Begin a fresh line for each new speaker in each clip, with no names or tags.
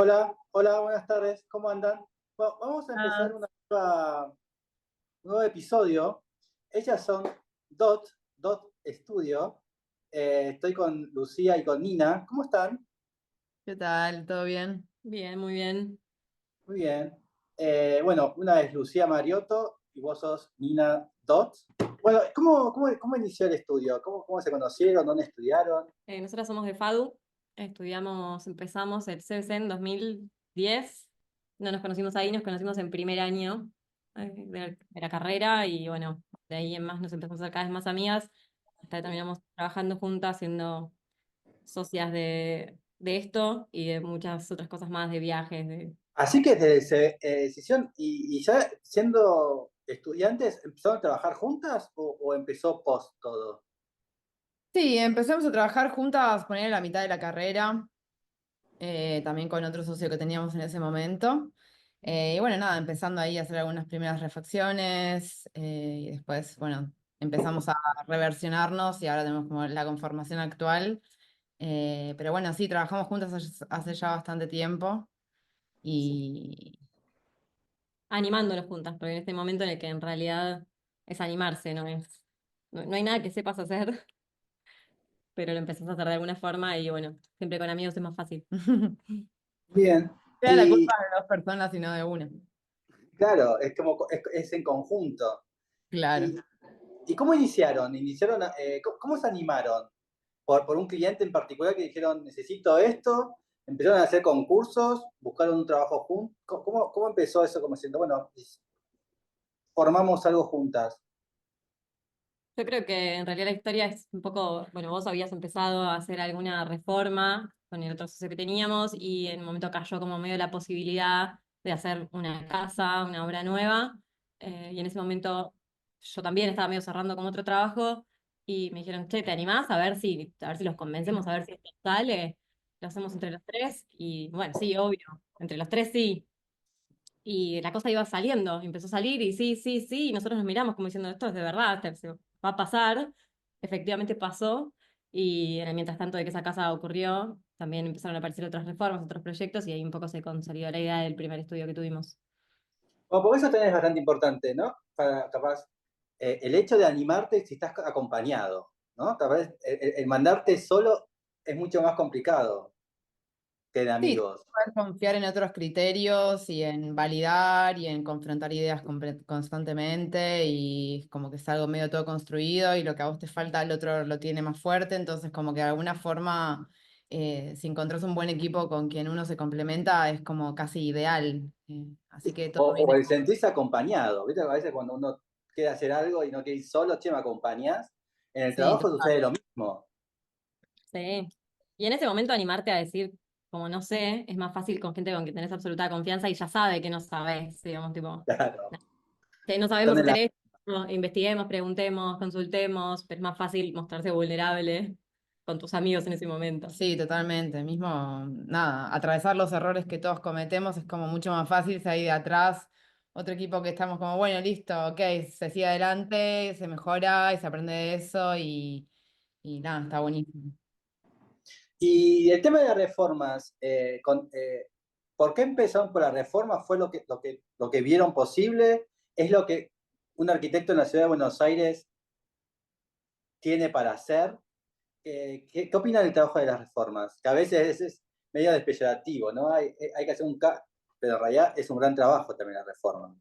Hola, hola, buenas tardes, ¿cómo andan? Bueno, vamos a
Ah,
empezar un nuevo episodio. Ellas son Dot Studio. Estoy con Lucía y con Nina. ¿Cómo están?
¿qué tal? ¿Todo bien?
Bien, muy bien.
Muy bien. Bueno, una es Lucía Mariotto y vos sos Nina Dot. Bueno, ¿cómo inició el estudio? ¿Cómo se conocieron? ¿Dónde estudiaron?
Nosotros somos de FADU, empezamos el CBC en 2010. No nos conocimos ahí, nos conocimos en primer año de la carrera y bueno, de ahí en más nos empezamos a ser cada vez más amigas, hasta que terminamos trabajando juntas, siendo socias de esto y de muchas otras cosas más, de viajes.
Así que desde decisión y ya siendo estudiantes, ¿empezaron a trabajar juntas o empezó post todo?
Sí, empezamos a trabajar juntas, poner la mitad de la carrera, también con otro socio que teníamos en ese momento. Y bueno, nada, empezando ahí a hacer algunas primeras refacciones, y después, bueno, empezamos a reversionarnos y ahora tenemos como la conformación actual. Pero bueno, sí, trabajamos juntas hace ya bastante tiempo y
Animándonos juntas, porque en este momento en el que en realidad es animarse, no hay nada que sepas hacer, pero lo empezás a hacer de alguna forma y bueno, siempre con amigos es más fácil.
Bien.
sea la
Y
culpa de dos personas y no de una.
claro, es en conjunto.
Claro.
¿Y, y cómo iniciaron? ¿Cómo se animaron? ¿Por un cliente en particular que dijeron, necesito esto? ¿Empezaron a hacer concursos? ¿Buscaron un trabajo juntos? ¿Cómo empezó eso? Como diciendo, bueno, formamos algo juntas.
Yo creo que en realidad la historia es un poco, bueno, vos habías empezado a hacer alguna reforma con el otro socio que teníamos y en un momento cayó como medio la posibilidad de hacer una casa, una obra nueva, y en ese momento yo también estaba medio cerrando con otro trabajo y me dijeron, che, ¿te animás? A ver si los convencemos, a ver si esto sale, lo hacemos entre los tres y bueno, sí, obvio, entre los tres sí. Y la cosa iba saliendo, empezó a salir y sí, sí, sí, y nosotros nos miramos como diciendo, esto es de verdad, se va a pasar. Efectivamente pasó, y en el mientras tanto de que esa casa ocurrió, también empezaron a aparecer otras reformas, otros proyectos, y ahí un poco se consolidó la idea del primer estudio que tuvimos.
Bueno, porque eso también es bastante importante, ¿no? Para, capaz, el hecho de animarte si estás acompañado, ¿no? Capaz, el mandarte solo es mucho más complicado que de
Sí,
amigos.
poder confiar en otros criterios y en validar y en confrontar ideas constantemente y como que es algo medio todo construido y lo que a vos te falta el otro lo tiene más fuerte, entonces como que de alguna forma si encontrás un buen equipo con quien uno se complementa es como casi ideal. Así que todo
O
viene.
el sentirse acompañado, ¿viste? A veces cuando uno quiere hacer algo y no quiere ir solo, che, ¿me acompañás? En el
Sí,
trabajo
total.
sucede lo mismo.
Sí. Y en ese momento animarte a decir, como no sé, es más fácil con gente con quien tenés absoluta confianza y ya sabe que no sabes, digamos, tipo,
Claro.
que no
Están
sabemos
en la-
hacer esto, investiguemos, preguntemos, consultemos, pero es más fácil mostrarse vulnerable con tus amigos en ese momento.
Sí, totalmente. Mismo, nada, atravesar los errores que todos cometemos es como mucho más fácil si hay de atrás otro equipo que estamos como, bueno, listo, ok, se sigue adelante, se mejora y se aprende de eso y nada, está buenísimo.
Y el tema de las reformas, ¿por qué empezaron por la reforma? ¿Fue lo que vieron posible? ¿Es lo que un arquitecto en la ciudad de Buenos Aires tiene para hacer? ¿Qué opinan del trabajo de las reformas? Que a veces es medio despeyorativo, ¿no? Hay que hacer pero en realidad es un gran trabajo también la reforma.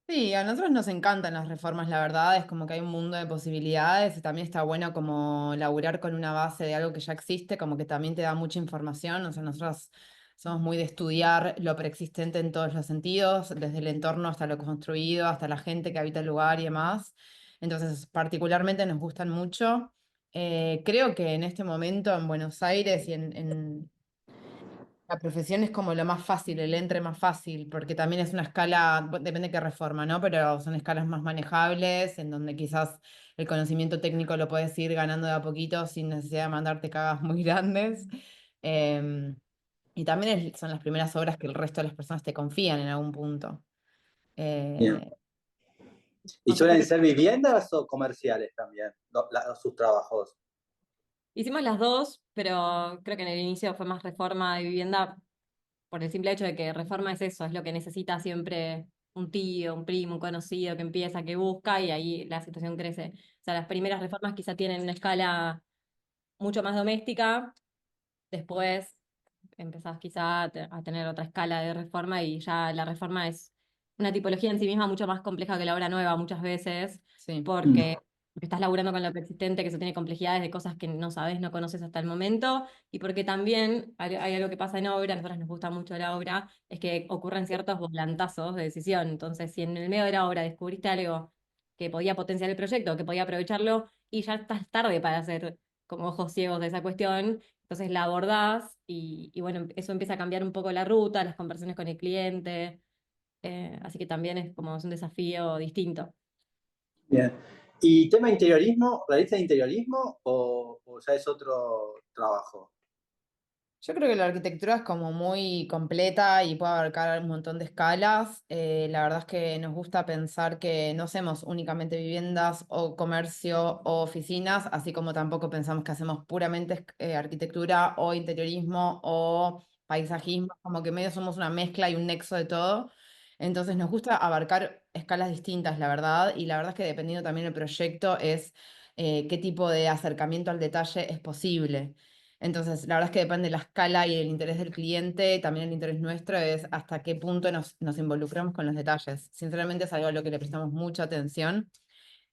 Sí, a nosotros nos encantan las reformas, la verdad, es como que hay un mundo de posibilidades y también está bueno como laburar con una base de algo que ya existe, como que también te da mucha información, o sea, nosotros somos muy de estudiar lo preexistente en todos los sentidos, desde el entorno hasta lo construido, hasta la gente que habita el lugar y demás, entonces particularmente nos gustan mucho. Creo que en este momento en Buenos Aires y en la profesión es como lo más fácil, el entre más fácil, porque también es una escala, depende de qué reforma, ¿no? Pero son escalas más manejables, en donde quizás el conocimiento técnico lo puedes ir ganando de a poquito sin necesidad de mandarte cagas muy grandes. Eh, y también son las primeras obras que el resto de las personas te confían en algún punto.
Bien.
Eh,
¿Y
Así que
suelen ser viviendas o comerciales también, sus trabajos?
Hicimos las dos, pero creo que en el inicio fue más reforma de vivienda por el simple hecho de que reforma es eso, es lo que necesita siempre un tío, un primo, un conocido que empieza, que busca y ahí la situación crece. O sea, las primeras reformas quizá tienen una escala mucho más doméstica, después empezás quizá a tener otra escala de reforma y ya la reforma es una tipología en sí misma mucho más compleja que la obra nueva muchas veces,
Sí.
Mm.
porque estás laburando con lo preexistente, que eso tiene complejidades de cosas que no sabes, no conoces hasta el momento, y porque también hay algo que pasa en obra, a nosotros nos gusta mucho la obra, es que ocurren ciertos volantazos de decisión. Entonces, si en el medio de la obra descubriste algo que podía potenciar el proyecto, que podía aprovecharlo, y ya estás tarde para hacer como ojos ciegos de esa cuestión, entonces la abordás y bueno, eso empieza a cambiar un poco la ruta, las conversaciones con el cliente, así que también es un desafío distinto.
Bien. ¿Y tema interiorismo? ¿Realiza interiorismo o ya es otro trabajo?
Yo creo que la arquitectura es como muy completa y puede abarcar un montón de escalas. La verdad es que nos gusta pensar que no hacemos únicamente viviendas o comercio o oficinas, así como tampoco pensamos que hacemos puramente arquitectura o interiorismo o paisajismo, como que medio somos una mezcla y un nexo de todo. Entonces nos gusta abarcar escalas distintas, la verdad, y la verdad es que dependiendo también del proyecto es qué tipo de acercamiento al detalle es posible. Entonces, la verdad es que depende de la escala y el interés del cliente, también el interés nuestro es hasta qué punto nos involucramos con los detalles. Sinceramente es algo a lo que le prestamos mucha atención.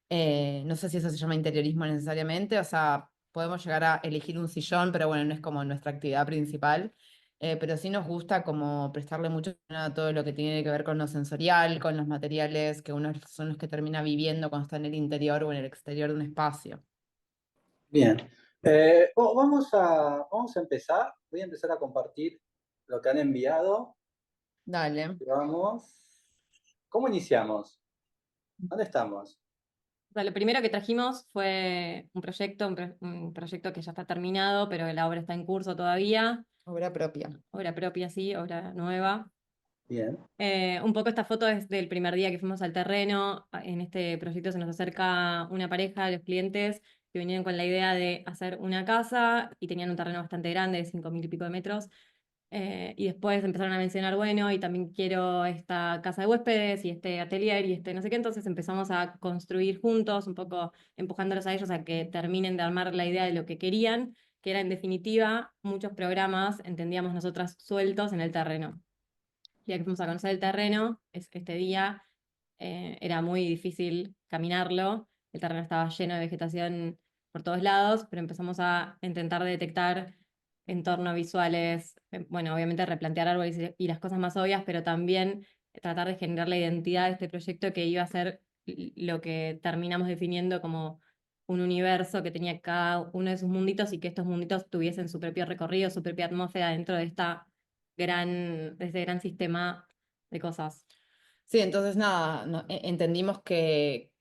No sé si eso se llama interiorismo necesariamente, o sea, podemos llegar a elegir un sillón, pero bueno, no es como nuestra actividad principal. Pero sí nos gusta como prestarle mucho atención a todo lo que tiene que ver con lo sensorial, con los materiales que uno son los que termina viviendo cuando está en el interior o en el exterior de un espacio.
Bien. Vamos a empezar. Voy a empezar a compartir lo que han enviado.
Dale.
Vamos. ¿Cómo iniciamos? ¿Dónde estamos?
O sea, lo primero que trajimos fue un proyecto que ya está terminado, pero la obra está en curso todavía,
Obra propia.
obra propia, sí, obra nueva.
Bien.
Un poco esta foto es del primer día que fuimos al terreno. En este proyecto se nos acerca una pareja, los clientes, que vinieron con la idea de hacer una casa y tenían un terreno bastante grande, de 5.000 y pico de metros. Y después empezaron a mencionar, bueno, y también quiero esta casa de huéspedes y este atelier y este no sé qué. Entonces empezamos a construir juntos, un poco empujándolos a ellos a que terminen de armar la idea de lo que querían, que era en definitiva muchos programas, entendíamos nosotras, sueltos en el terreno. El día que fuimos a conocer el terreno, este día, era muy difícil caminarlo, el terreno estaba lleno de vegetación por todos lados, pero empezamos a intentar detectar entornos visuales, bueno, obviamente replantear árboles y las cosas más obvias, pero también tratar de generar la identidad de este proyecto que iba a ser lo que terminamos definiendo como un universo que tenía cada uno de sus munditos y que estos munditos tuviesen su propio recorrido, su propia atmósfera dentro de ese gran sistema de cosas.
Sí, entonces nada, entendimos que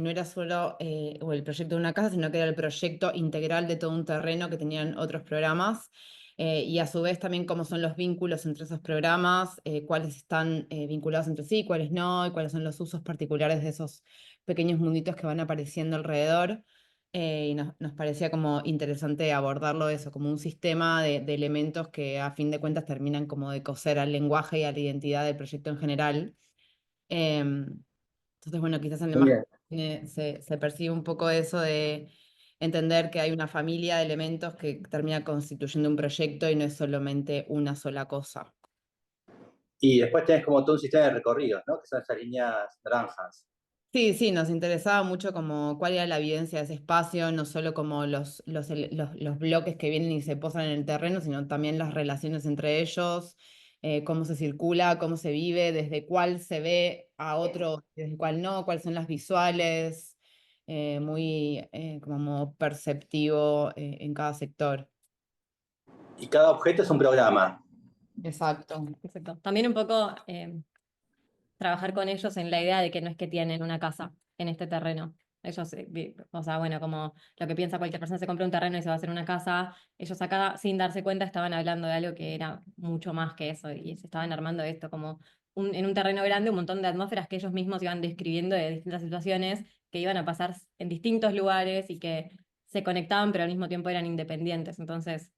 no era solo o el proyecto de una casa, sino que era el proyecto integral de todo un terreno que tenían otros programas y a su vez también cómo son los vínculos entre esos programas, cuáles están vinculados entre sí, cuáles no, y cuáles son los usos particulares de esos pequeños munditos que van apareciendo alrededor. Y nos parecía como interesante abordarlo eso, como un sistema de elementos que a fin de cuentas terminan como de coser al lenguaje y a la identidad del proyecto en general. Entonces, bueno, quizás en la
Muy
imagen
bien.
se percibe un poco eso de entender que hay una familia de elementos que termina constituyendo un proyecto y no es solamente una sola cosa.
Y después tenés como todo un sistema de recorridos, ¿no? Que son esas líneas naranjas.
Sí, sí, nos interesaba mucho como cuál era la vivencia de ese espacio, no solo como los bloques que vienen y se posan en el terreno, sino también las relaciones entre ellos, cómo se circula, cómo se vive, desde cuál se ve a otro, desde cuál no, cuáles son las visuales, muy como perceptivo en cada sector.
Y cada objeto es un programa.
Exacto.
Exacto. También un poco trabajar con ellos en la idea de que no es que tienen una casa en este terreno. Ellos, o sea, bueno, como lo que piensa cualquier persona se compra un terreno y se va a hacer una casa, ellos acá, sin darse cuenta, estaban hablando de algo que era mucho más que eso y se estaban armando esto como en un terreno grande, un montón de atmósferas que ellos mismos iban describiendo de distintas situaciones que iban a pasar en distintos lugares y que se conectaban, pero al mismo tiempo eran independientes. Entonces,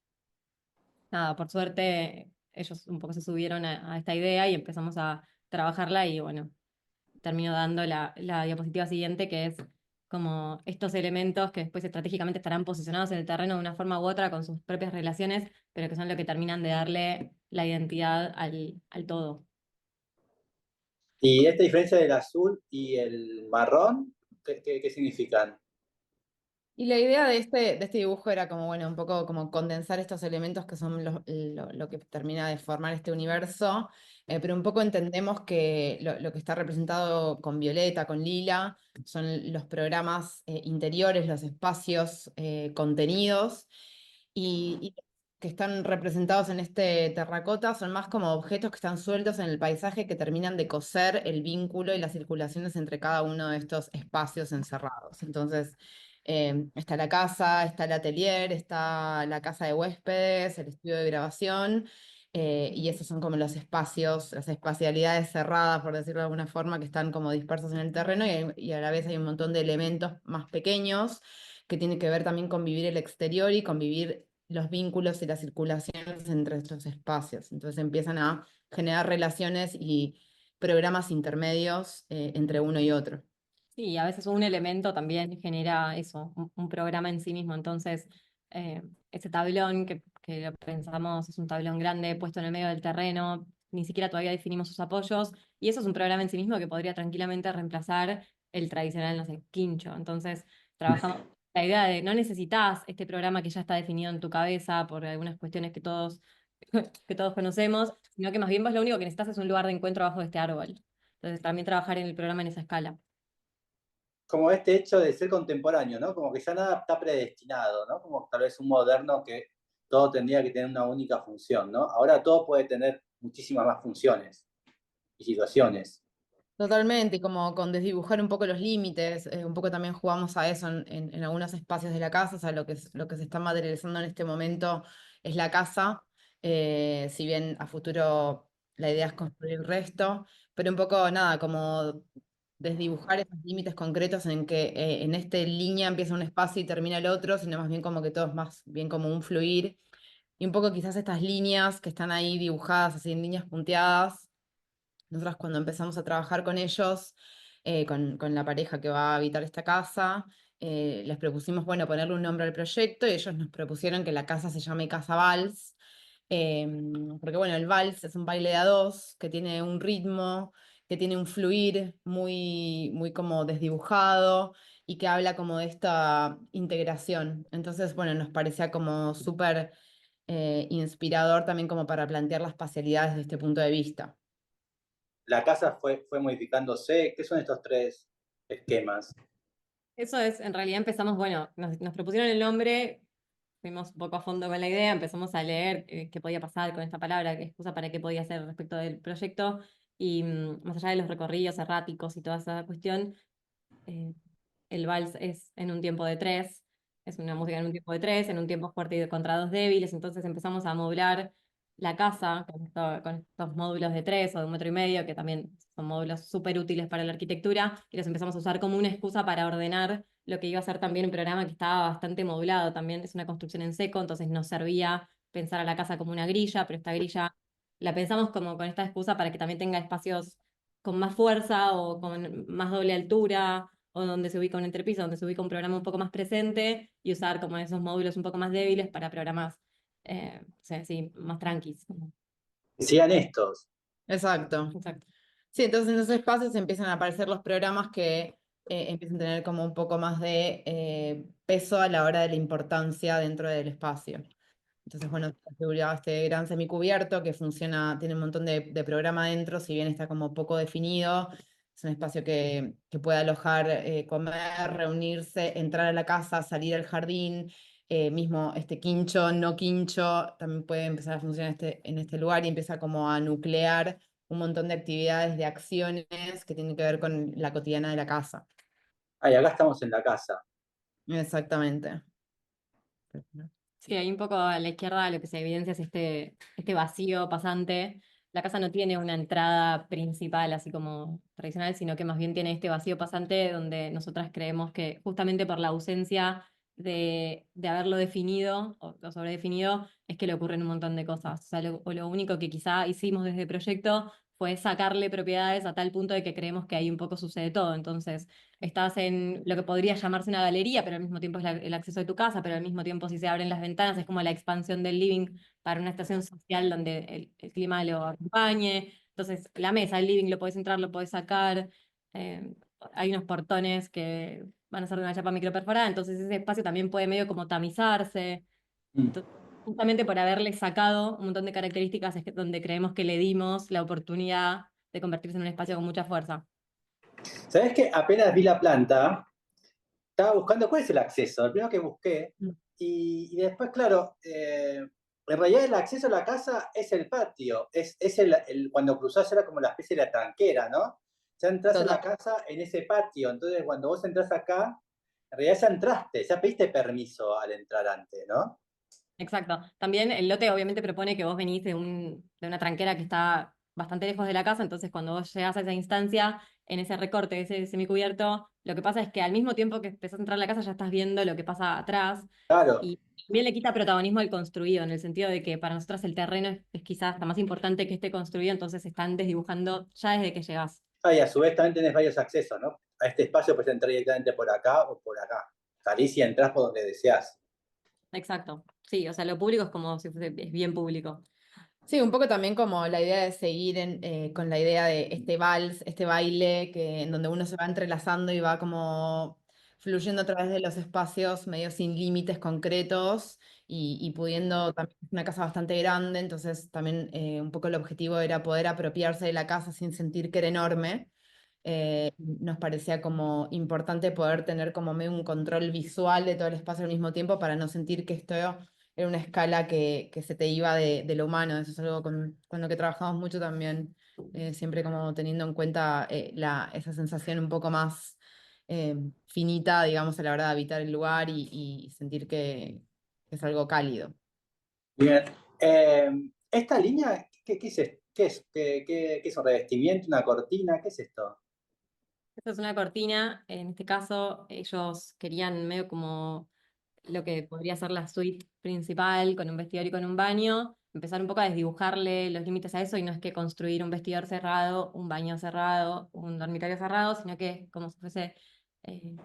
nada, por suerte ellos un poco se subieron a esta idea y empezamos a trabajarla y bueno, termino dando la diapositiva siguiente, que es como estos elementos que después estratégicamente estarán posicionados en el terreno de una forma u otra con sus propias relaciones, pero que son lo que terminan de darle la identidad al todo.
Y esta diferencia del azul y el marrón, ¿qué significan?
Y la idea de este dibujo era como, bueno, un poco como condensar estos elementos que son lo que termina de formar este universo, pero un poco entendemos que lo que está representado con violeta, con lila, son los programas interiores, los espacios contenidos, y que están representados en este terracota son más como objetos que están sueltos en el paisaje que terminan de coser el vínculo y las circulaciones entre cada uno de estos espacios encerrados. Entonces, está la casa, está el atelier, está la casa de huéspedes, el estudio de grabación, y esos son como los espacios, las espacialidades cerradas, por decirlo de alguna forma, que están como dispersos en el terreno y a la vez hay un montón de elementos más pequeños que tienen que ver también con vivir el exterior y convivir los vínculos y las circulaciones entre estos espacios. Entonces empiezan a generar relaciones y programas intermedios entre uno y otro.
Sí, a veces un elemento también genera eso, un programa en sí mismo. Entonces, ese tablón que lo pensamos es un tablón grande puesto en el medio del terreno, ni siquiera todavía definimos sus apoyos, y eso es un programa en sí mismo que podría tranquilamente reemplazar el tradicional, no sé, quincho. Entonces, trabajamos la idea de no necesitas este programa que ya está definido en tu cabeza por algunas cuestiones que todos, que todos conocemos, sino que más bien vos lo único que necesitas es un lugar de encuentro abajo de este árbol. Entonces, también trabajar en el programa en esa escala.
Como este hecho de ser contemporáneo, ¿no? Como que ya nada está predestinado, ¿no? Como tal vez un moderno que todo tendría que tener una única función, ¿no? Ahora todo puede tener muchísimas más funciones y situaciones.
Totalmente, y como con desdibujar un poco los límites, un poco también jugamos a eso en algunos espacios de la casa, o sea, lo que se está materializando en este momento es la casa, si bien a futuro la idea es construir el resto, pero un poco nada, como desdibujar esos límites concretos en que en esta línea empieza un espacio y termina el otro, sino más bien como que todo es más bien como un fluir, y un poco quizás estas líneas que están ahí dibujadas así en líneas punteadas. Nosotros cuando empezamos a trabajar con ellos, con la pareja que va a habitar esta casa, les propusimos, bueno, ponerle un nombre al proyecto y ellos nos propusieron que la casa se llame Casa Vals, eh, porque bueno, el vals es un baile de a dos que tiene un ritmo, que tiene un fluir muy, muy como desdibujado y que habla como de esta integración. Entonces, bueno, nos parecía como súper inspirador también como para plantear las espacialidades desde este punto de vista.
La casa fue modificándose. ¿Qué son estos tres esquemas?
Eso es, en realidad empezamos, bueno, nos propusieron el nombre, fuimos un poco a fondo con la idea, empezamos a leer qué podía pasar con esta palabra, qué excusa para qué podía ser respecto del proyecto, y más allá de los recorridos erráticos y toda esa cuestión, eh, el vals es en un tiempo de tres, es una música en un tiempo de tres, en un tiempo fuerte y contra dos débiles, entonces empezamos a moblar la casa con estos módulos de tres o de un metro y medio, que también son módulos súper útiles para la arquitectura, y los empezamos a usar como una excusa para ordenar lo que iba a ser también un programa que estaba bastante moblado, también es una construcción en seco, entonces nos servía pensar a la casa como una grilla, pero esta grilla la pensamos como con esta excusa para que también tenga espacios con más fuerza o con más doble altura o donde se ubica un entrepiso, donde se ubica un programa un poco más presente y usar como esos módulos un poco más débiles para programas, o sea, sí, más tranquis.
Sean estos.
Exacto.
Exacto.
Sí, entonces en esos espacios empiezan a aparecer los programas que empiezan a tener como un poco más de peso a la hora de la importancia dentro del espacio. Entonces, bueno, está asegurado este gran semicubierto que funciona, tiene un montón de programa dentro, si bien está como poco definido, es un espacio que puede alojar, comer, reunirse, entrar a la casa, salir al jardín, mismo este quincho, no quincho, también puede empezar a funcionar en este lugar y empieza como a nuclear un montón de actividades, de acciones que tienen que ver con la cotidiana de la casa.
Ay, acá estamos en la casa.
Exactamente.
Sí, ahí un poco a la izquierda lo que se evidencia es este vacío pasante. La casa no tiene una entrada principal, así como tradicional, sino que más bien tiene este vacío pasante donde nosotras creemos que justamente por la ausencia de haberlo definido o sobredefinido es que le ocurren un montón de cosas. O sea, lo único que quizá hicimos desde el proyecto fue sacarle propiedades a tal punto de que creemos que ahí un poco sucede todo. Entonces, estás en lo que podría llamarse una galería, pero al mismo tiempo es el acceso de tu casa, pero al mismo tiempo si se abren las ventanas es como la expansión del living para una estación social donde el clima lo acompañe. Entonces, la mesa, el living, lo podés entrar, lo podés sacar. eh, Hay unos portones que van a ser de una chapa microperforada, entonces ese espacio también puede medio como tamizarse.
Mm.
Entonces, justamente por haberle sacado un montón de características es donde creemos que le dimos la oportunidad de convertirse en un espacio con mucha fuerza.
¿Sabés que apenas vi la planta, estaba buscando cuál es el acceso? El primero que busqué,
Mm.
y después, claro, en realidad el acceso a la casa es el patio, es cuando cruzás era como la especie de la tranquera, ¿no? Ya entras a
Total.
la casa en ese patio, entonces cuando vos entras acá, en realidad ya entraste, ya pediste permiso al entrar antes, ¿no?
Exacto. También el lote obviamente propone que vos venís de una tranquera que está bastante lejos de la casa, entonces cuando vos llegás a esa instancia, en ese recorte, ese semicubierto, lo que pasa es que al mismo tiempo que empezás a entrar a la casa ya estás viendo lo que pasa atrás
Claro.
y también le quita protagonismo al construido, en el sentido de que para nosotros el terreno es quizás hasta más importante que esté construido, entonces están desdibujando ya desde que llegás.
Ah, y a su vez también tenés varios accesos, ¿no? A este espacio puedes entrar directamente por acá o por acá. Salís y entrás por donde deseás.
Exacto. Sí, o sea, lo público es como si fuese, es bien público.
Sí, un poco también como la idea de seguir con la idea de este vals, este baile, en donde uno se va entrelazando y va como fluyendo a través de los espacios medio sin límites concretos y pudiendo también, es una casa bastante grande, entonces también un poco el objetivo era poder apropiarse de la casa sin sentir que era enorme. Nos parecía como importante poder tener como medio un control visual de todo el espacio al mismo tiempo para no sentir que esto era una escala que se te iba de lo humano. Eso es algo con lo que trabajamos mucho también, siempre como teniendo en cuenta esa sensación un poco más finita, digamos, a la hora de habitar el lugar y sentir que es algo cálido.
Bien. Esta línea, ¿qué es esto? ¿Qué es un revestimiento, una cortina? ¿Qué es esto?
Esta es una cortina, en este caso ellos querían medio como lo que podría ser la suite principal, con un vestidor y con un baño, empezar un poco a desdibujarle los límites a eso y no es que construir un vestidor cerrado, un baño cerrado, un dormitorio cerrado, sino que es como si fuese eh,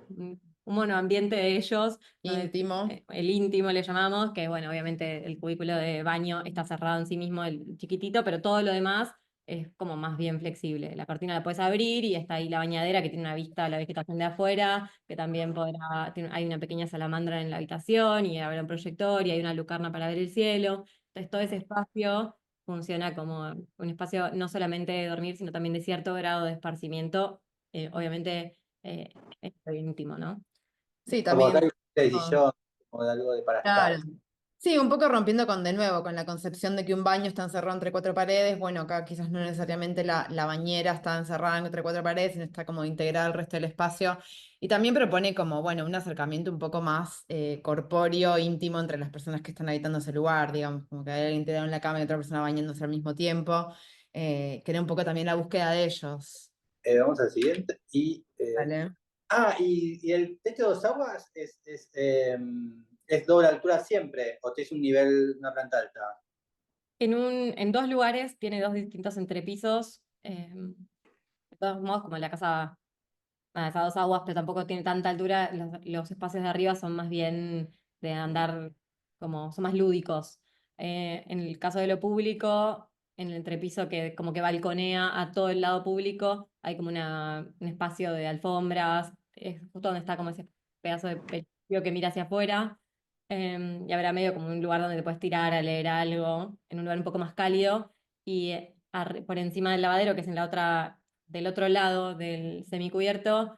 un monoambiente de ellos, donde
Íntimo.
el íntimo le llamamos, que bueno, obviamente el cubículo de baño está cerrado en sí mismo, el chiquitito, pero todo lo demás es como más bien flexible. La cortina la puedes abrir y está ahí la bañadera que tiene una vista a la vegetación de afuera, que también hay una pequeña salamandra en la habitación y habrá un proyector y hay una lucarna para ver el cielo. Entonces todo ese espacio funciona como un espacio no solamente de dormir, sino también de cierto grado de esparcimiento, obviamente es lo íntimo, ¿no?
Sí,
Como acá
también.
hay una decisión, como de algo de para estar.
Claro. Sí, un poco rompiendo con de nuevo, con la concepción de que un baño está encerrado entre cuatro paredes. Bueno, acá quizás no necesariamente la bañera está encerrada entre cuatro paredes, sino está como integrada al resto del espacio. Y también propone como, bueno, un acercamiento un poco más corpóreo, íntimo entre las personas que están habitando ese lugar, digamos, como que hay alguien tirado en la cama y otra persona bañándose al mismo tiempo, que era un poco también la búsqueda de ellos.
Vamos al siguiente.
¿Vale?
Y el techo de dos aguas es doble altura siempre, o es un nivel, una planta alta.
En dos lugares tiene dos distintos entrepisos. De todos modos, como la casa, nada, es a dos aguas, pero tampoco tiene tanta altura, los espacios de arriba son más bien de andar, como son más lúdicos. En el caso de lo público, en el entrepiso que como que balconea a todo el lado público, hay como un espacio de alfombras, es justo donde está como ese pedazo de pecho que mira hacia afuera. Y habrá medio como un lugar donde te puedes tirar a leer algo, en un lugar un poco más cálido. Y por encima del lavadero, que es del otro lado del semicubierto,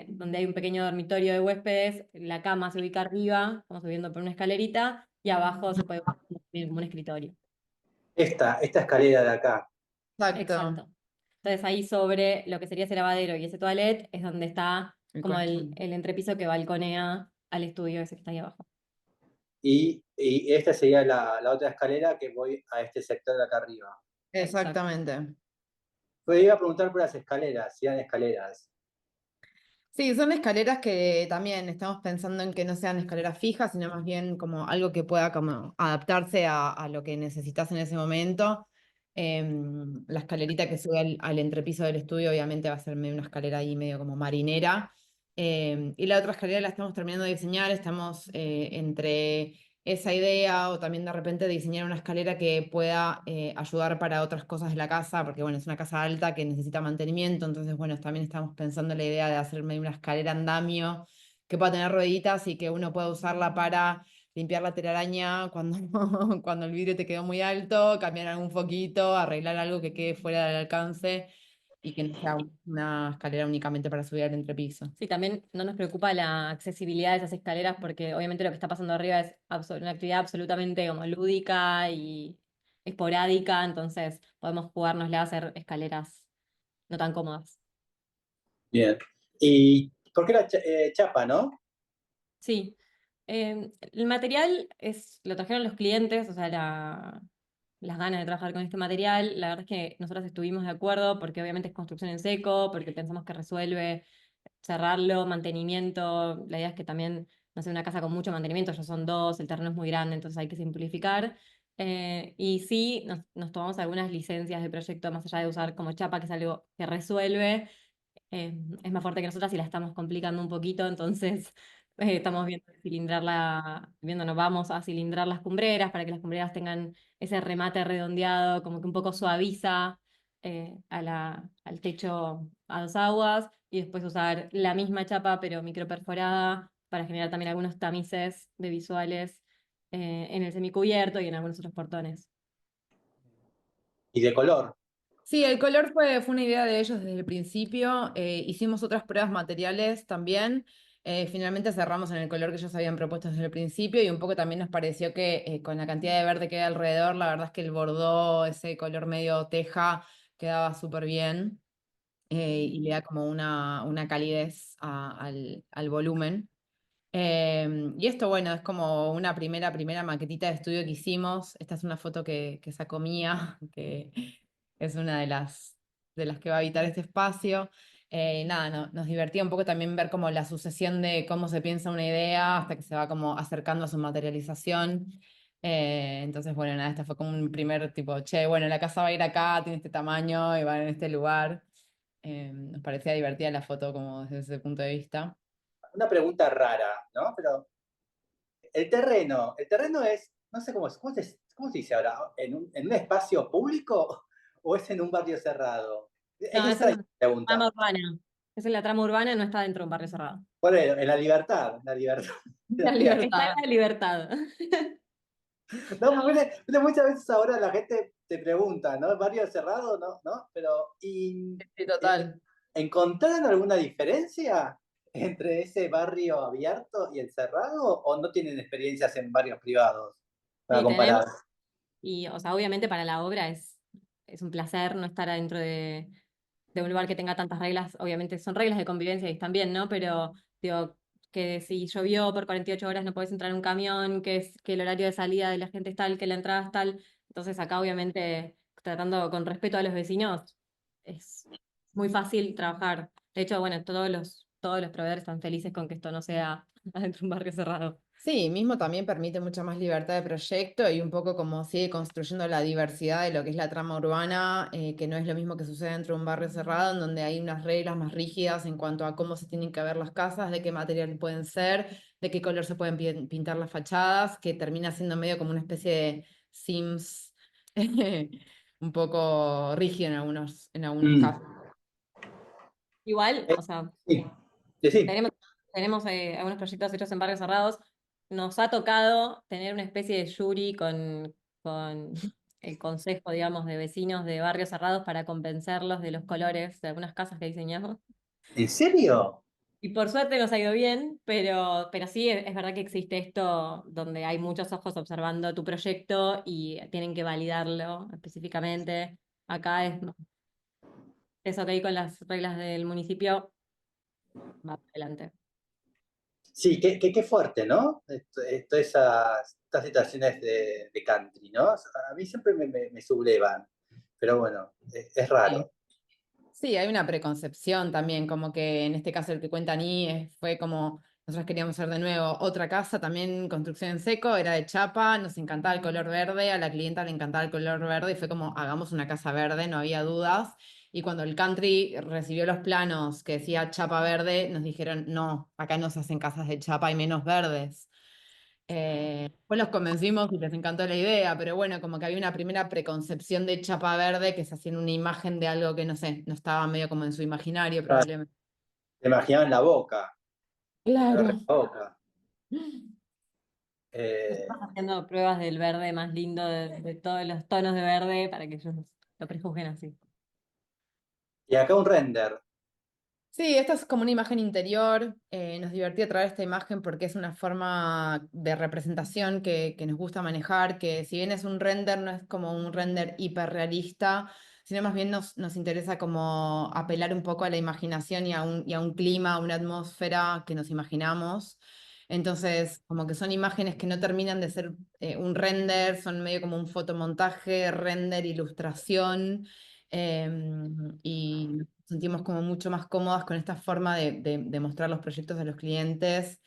donde hay un pequeño dormitorio de huéspedes, la cama se ubica arriba, estamos subiendo por una escalerita, y abajo se puede usar como un escritorio.
Esta escalera de acá.
Exacto.
Exacto. Entonces ahí sobre lo que sería ese lavadero y ese toilet es donde está
El
como
colchón.
el entrepiso que balconea al estudio ese que está ahí abajo.
Y esta sería la otra escalera que voy a este sector de acá arriba.
Exacto.
Exactamente.
Pues iba a preguntar por las escaleras, si eran escaleras.
Sí, son escaleras que también estamos pensando en que no sean escaleras fijas, sino más bien como algo que pueda como adaptarse a lo que necesitas en ese momento. La escalerita que sube al entrepiso del estudio obviamente va a ser medio una escalera ahí medio como marinera. Y la otra escalera la estamos terminando de diseñar, estamos entre esa idea o también de repente diseñar una escalera que pueda ayudar para otras cosas de la casa, porque bueno, es una casa alta que necesita mantenimiento, entonces bueno, también estamos pensando en la idea de hacerme una escalera andamio que pueda tener rueditas y que uno pueda usarla para limpiar la telaraña cuando, cuando el vidrio te quedó muy alto, cambiar algún foquito, arreglar algo que quede fuera del alcance y que no sea una escalera únicamente para subir al entrepiso.
Sí, también no nos preocupa la accesibilidad de esas escaleras porque obviamente lo que está pasando arriba es una actividad absolutamente como lúdica y esporádica, entonces podemos jugárnosla a hacer escaleras no tan cómodas.
Bien. ¿Y por qué la chapa, no?
Sí, el material lo trajeron los clientes, o sea, las ganas de trabajar con este material. La verdad es que nosotros estuvimos de acuerdo porque obviamente es construcción en seco, porque pensamos que resuelve cerrarlo, mantenimiento. La idea es que también, no sé, una casa con mucho mantenimiento, ya son dos, el terreno es muy grande, entonces hay que simplificar. Y sí, nos tomamos algunas licencias de proyecto más allá de usar como chapa, que es algo que resuelve. Es más fuerte que nosotras y la estamos complicando un poquito, entonces estamos viendo, nos vamos a cilindrar las cumbreras para que las cumbreras tengan ese remate redondeado, como que un poco suaviza al techo a dos aguas, y después usar la misma chapa pero microperforada para generar también algunos tamices de visuales en el semicubierto y en algunos otros portones.
Y de color.
Sí, el color fue una idea de ellos desde el principio. Hicimos otras pruebas materiales también. Finalmente cerramos en el color que ellos habían propuesto desde el principio y un poco también nos pareció que con la cantidad de verde que hay alrededor, la verdad es que el bordó, ese color medio teja, quedaba súper bien y le da como una calidez al volumen. Y esto, bueno, es como una primera maquetita de estudio que hicimos. Esta es una foto que sacó Mía, que es una de las que va a habitar este espacio. Nada, nos divertía un poco también ver como la sucesión de cómo se piensa una idea hasta que se va como acercando a su materialización. Entonces, bueno, nada, esta fue como un primer tipo, che, bueno, la casa va a ir acá, tiene este tamaño y va en este lugar. Nos parecía divertida la foto como desde ese punto de vista.
Una pregunta rara, ¿no? Pero el terreno es, no sé cómo se dice ahora, ¿en un espacio público o es en un barrio cerrado? Es
No, es
extraña
una
la
trama
pregunta.
urbana. Es en la trama urbana, no está dentro de un barrio cerrado.
Bueno, en la libertad, en la libertad.
La
Está en
libertad.
la libertad.
No, porque muchas veces ahora la gente te pregunta, ¿no? ¿Barrio cerrado? No, ¿no? Pero,
Sí,
eh,
total.
¿encontraron alguna diferencia entre ese barrio abierto y el cerrado? ¿O no tienen experiencias en barrios privados para
Sí, tenemos.
comparar?
Y, o sea, obviamente para la obra es un placer no estar adentro de un lugar que tenga tantas reglas. Obviamente son reglas de convivencia y están bien, ¿no? Pero, digo, que si llovió por 48 horas no podés entrar en un camión, que el horario de salida de la gente es tal, que la entrada es tal. Entonces acá, obviamente, tratando con respeto a los vecinos, es muy fácil trabajar. De hecho, bueno, todos los proveedores están felices con que esto no sea adentro de un barrio cerrado.
Sí, mismo también permite mucha más libertad de proyecto y un poco como sigue construyendo la diversidad de lo que es la trama urbana, que no es lo mismo que sucede dentro de un barrio cerrado, en donde hay unas reglas más rígidas en cuanto a cómo se tienen que ver las casas, de qué material pueden ser, de qué color se pueden pintar las fachadas, que termina siendo medio como una especie de Sims un poco rígido en algunos
Mm,
casos.
Igual,
eh,
o sea.
sí, sí, sí.
Tenemos algunos proyectos hechos en barrios cerrados. Nos ha tocado tener una especie de jury con el consejo, digamos, de vecinos de barrios cerrados para convencerlos de los colores de algunas casas que diseñamos.
¿En serio?
Y por suerte nos ha ido bien, pero sí es verdad que existe esto donde hay muchos ojos observando tu proyecto y tienen que validarlo específicamente. Acá es ok con las reglas del municipio, va para adelante.
Sí, qué fuerte, ¿no? Estas situaciones de country, ¿no? A mí siempre me sublevan, pero bueno, es
Sí.
raro.
Sí, hay una preconcepción también, como que en este caso el que cuenta Ani fue como, nosotros queríamos hacer de nuevo otra casa, también construcción en seco, era de chapa, nos encantaba el color verde, a la clienta le encantaba el color verde y fue como, hagamos una casa verde, no había dudas. Y cuando el country recibió los planos que decía chapa verde, nos dijeron, no, acá no se hacen casas de chapa y menos verdes. Pues los convencimos y les encantó la idea, pero bueno, como que había una primera preconcepción de chapa verde que se hacía en una imagen de algo que no sé, no estaba medio como en su imaginario
Ah,
probablemente.
te imaginaban la boca, la
Claro.
boca.
Estamos
Eh,
haciendo pruebas del verde más lindo de todos los tonos de verde para que ellos lo prejuzguen así.
y acá un render.
Sí, esta es como una imagen interior. Nos divertía traer esta imagen porque es una forma de representación que nos gusta manejar, que si bien es un render, no es como un render hiperrealista, sino más bien nos interesa como apelar un poco a la imaginación y a un clima, a una atmósfera que nos imaginamos. Entonces, como que son imágenes que no terminan de ser un render, son medio como un fotomontaje, render, ilustración. Y nos sentimos como mucho más cómodas con esta forma de mostrar los proyectos de los clientes,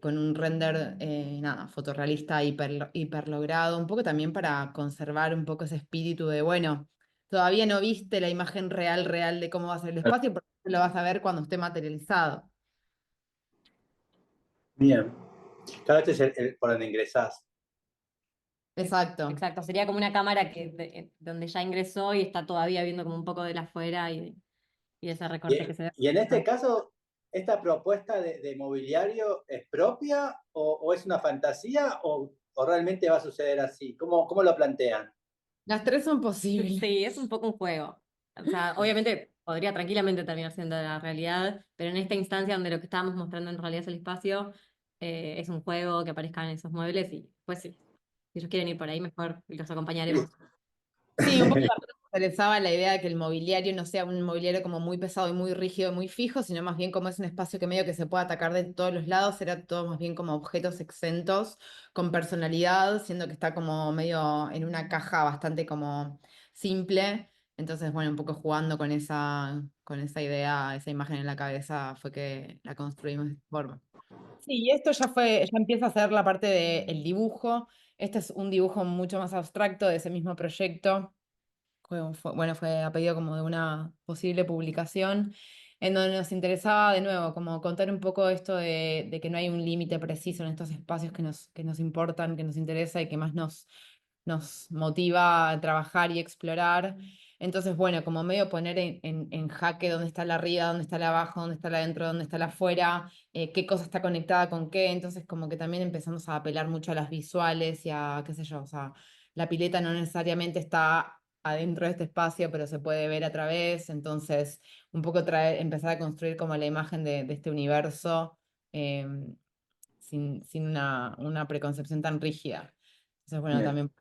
con un render, nada, fotorrealista hiper logrado, un poco también para conservar un poco ese espíritu de, bueno, todavía no viste la imagen real de cómo va a ser el espacio, porque lo vas a ver cuando esté materializado.
Bien. Claro, este es por donde ingresás.
Exacto.
Exacto, sería como una cámara donde ya ingresó y está todavía viendo como un poco de la afuera y ese recorte que se ve.
Y en este caso, ¿esta propuesta de mobiliario es propia o es una fantasía o realmente va a suceder así? ¿Cómo lo plantean?
Las tres son posibles.
Sí, es un poco un juego. O sea, obviamente podría tranquilamente terminar siendo la realidad, pero en esta instancia donde lo que estábamos mostrando en realidad es el espacio, es un juego que aparezcan esos muebles y pues sí, si ellos quieren ir por ahí mejor y los acompañaremos.
Sí, un poco también me interesaba la idea de que el mobiliario no sea un mobiliario como muy pesado y muy rígido y muy fijo, sino más bien como es un espacio que medio que se puede atacar de todos los lados, era todo más bien como objetos exentos, con personalidad, siendo que está como medio en una caja bastante como simple. Entonces, bueno, un poco jugando con esa idea, esa imagen en la cabeza, fue que la construimos de esta forma. Sí, y esto ya empieza a ser la parte del dibujo. Este es un dibujo mucho más abstracto de ese mismo proyecto. Bueno, fue a pedido como de una posible publicación, en donde nos interesaba de nuevo como contar un poco esto de que no hay un límite preciso en estos espacios que nos importan, que nos interesa y que más nos motiva a trabajar y explorar. Entonces, bueno, como medio poner en jaque dónde está la arriba, dónde está la abajo, dónde está la adentro, dónde está la afuera, qué cosa está conectada con qué. Entonces, como que también empezamos a apelar mucho a las visuales y a, qué sé yo, o sea, la pileta no necesariamente está adentro de este espacio, pero se puede ver a través. Entonces, un poco empezar a construir como la imagen de este universo. em, sin una preconcepción tan rígida. Entonces, bueno,
Bien.
también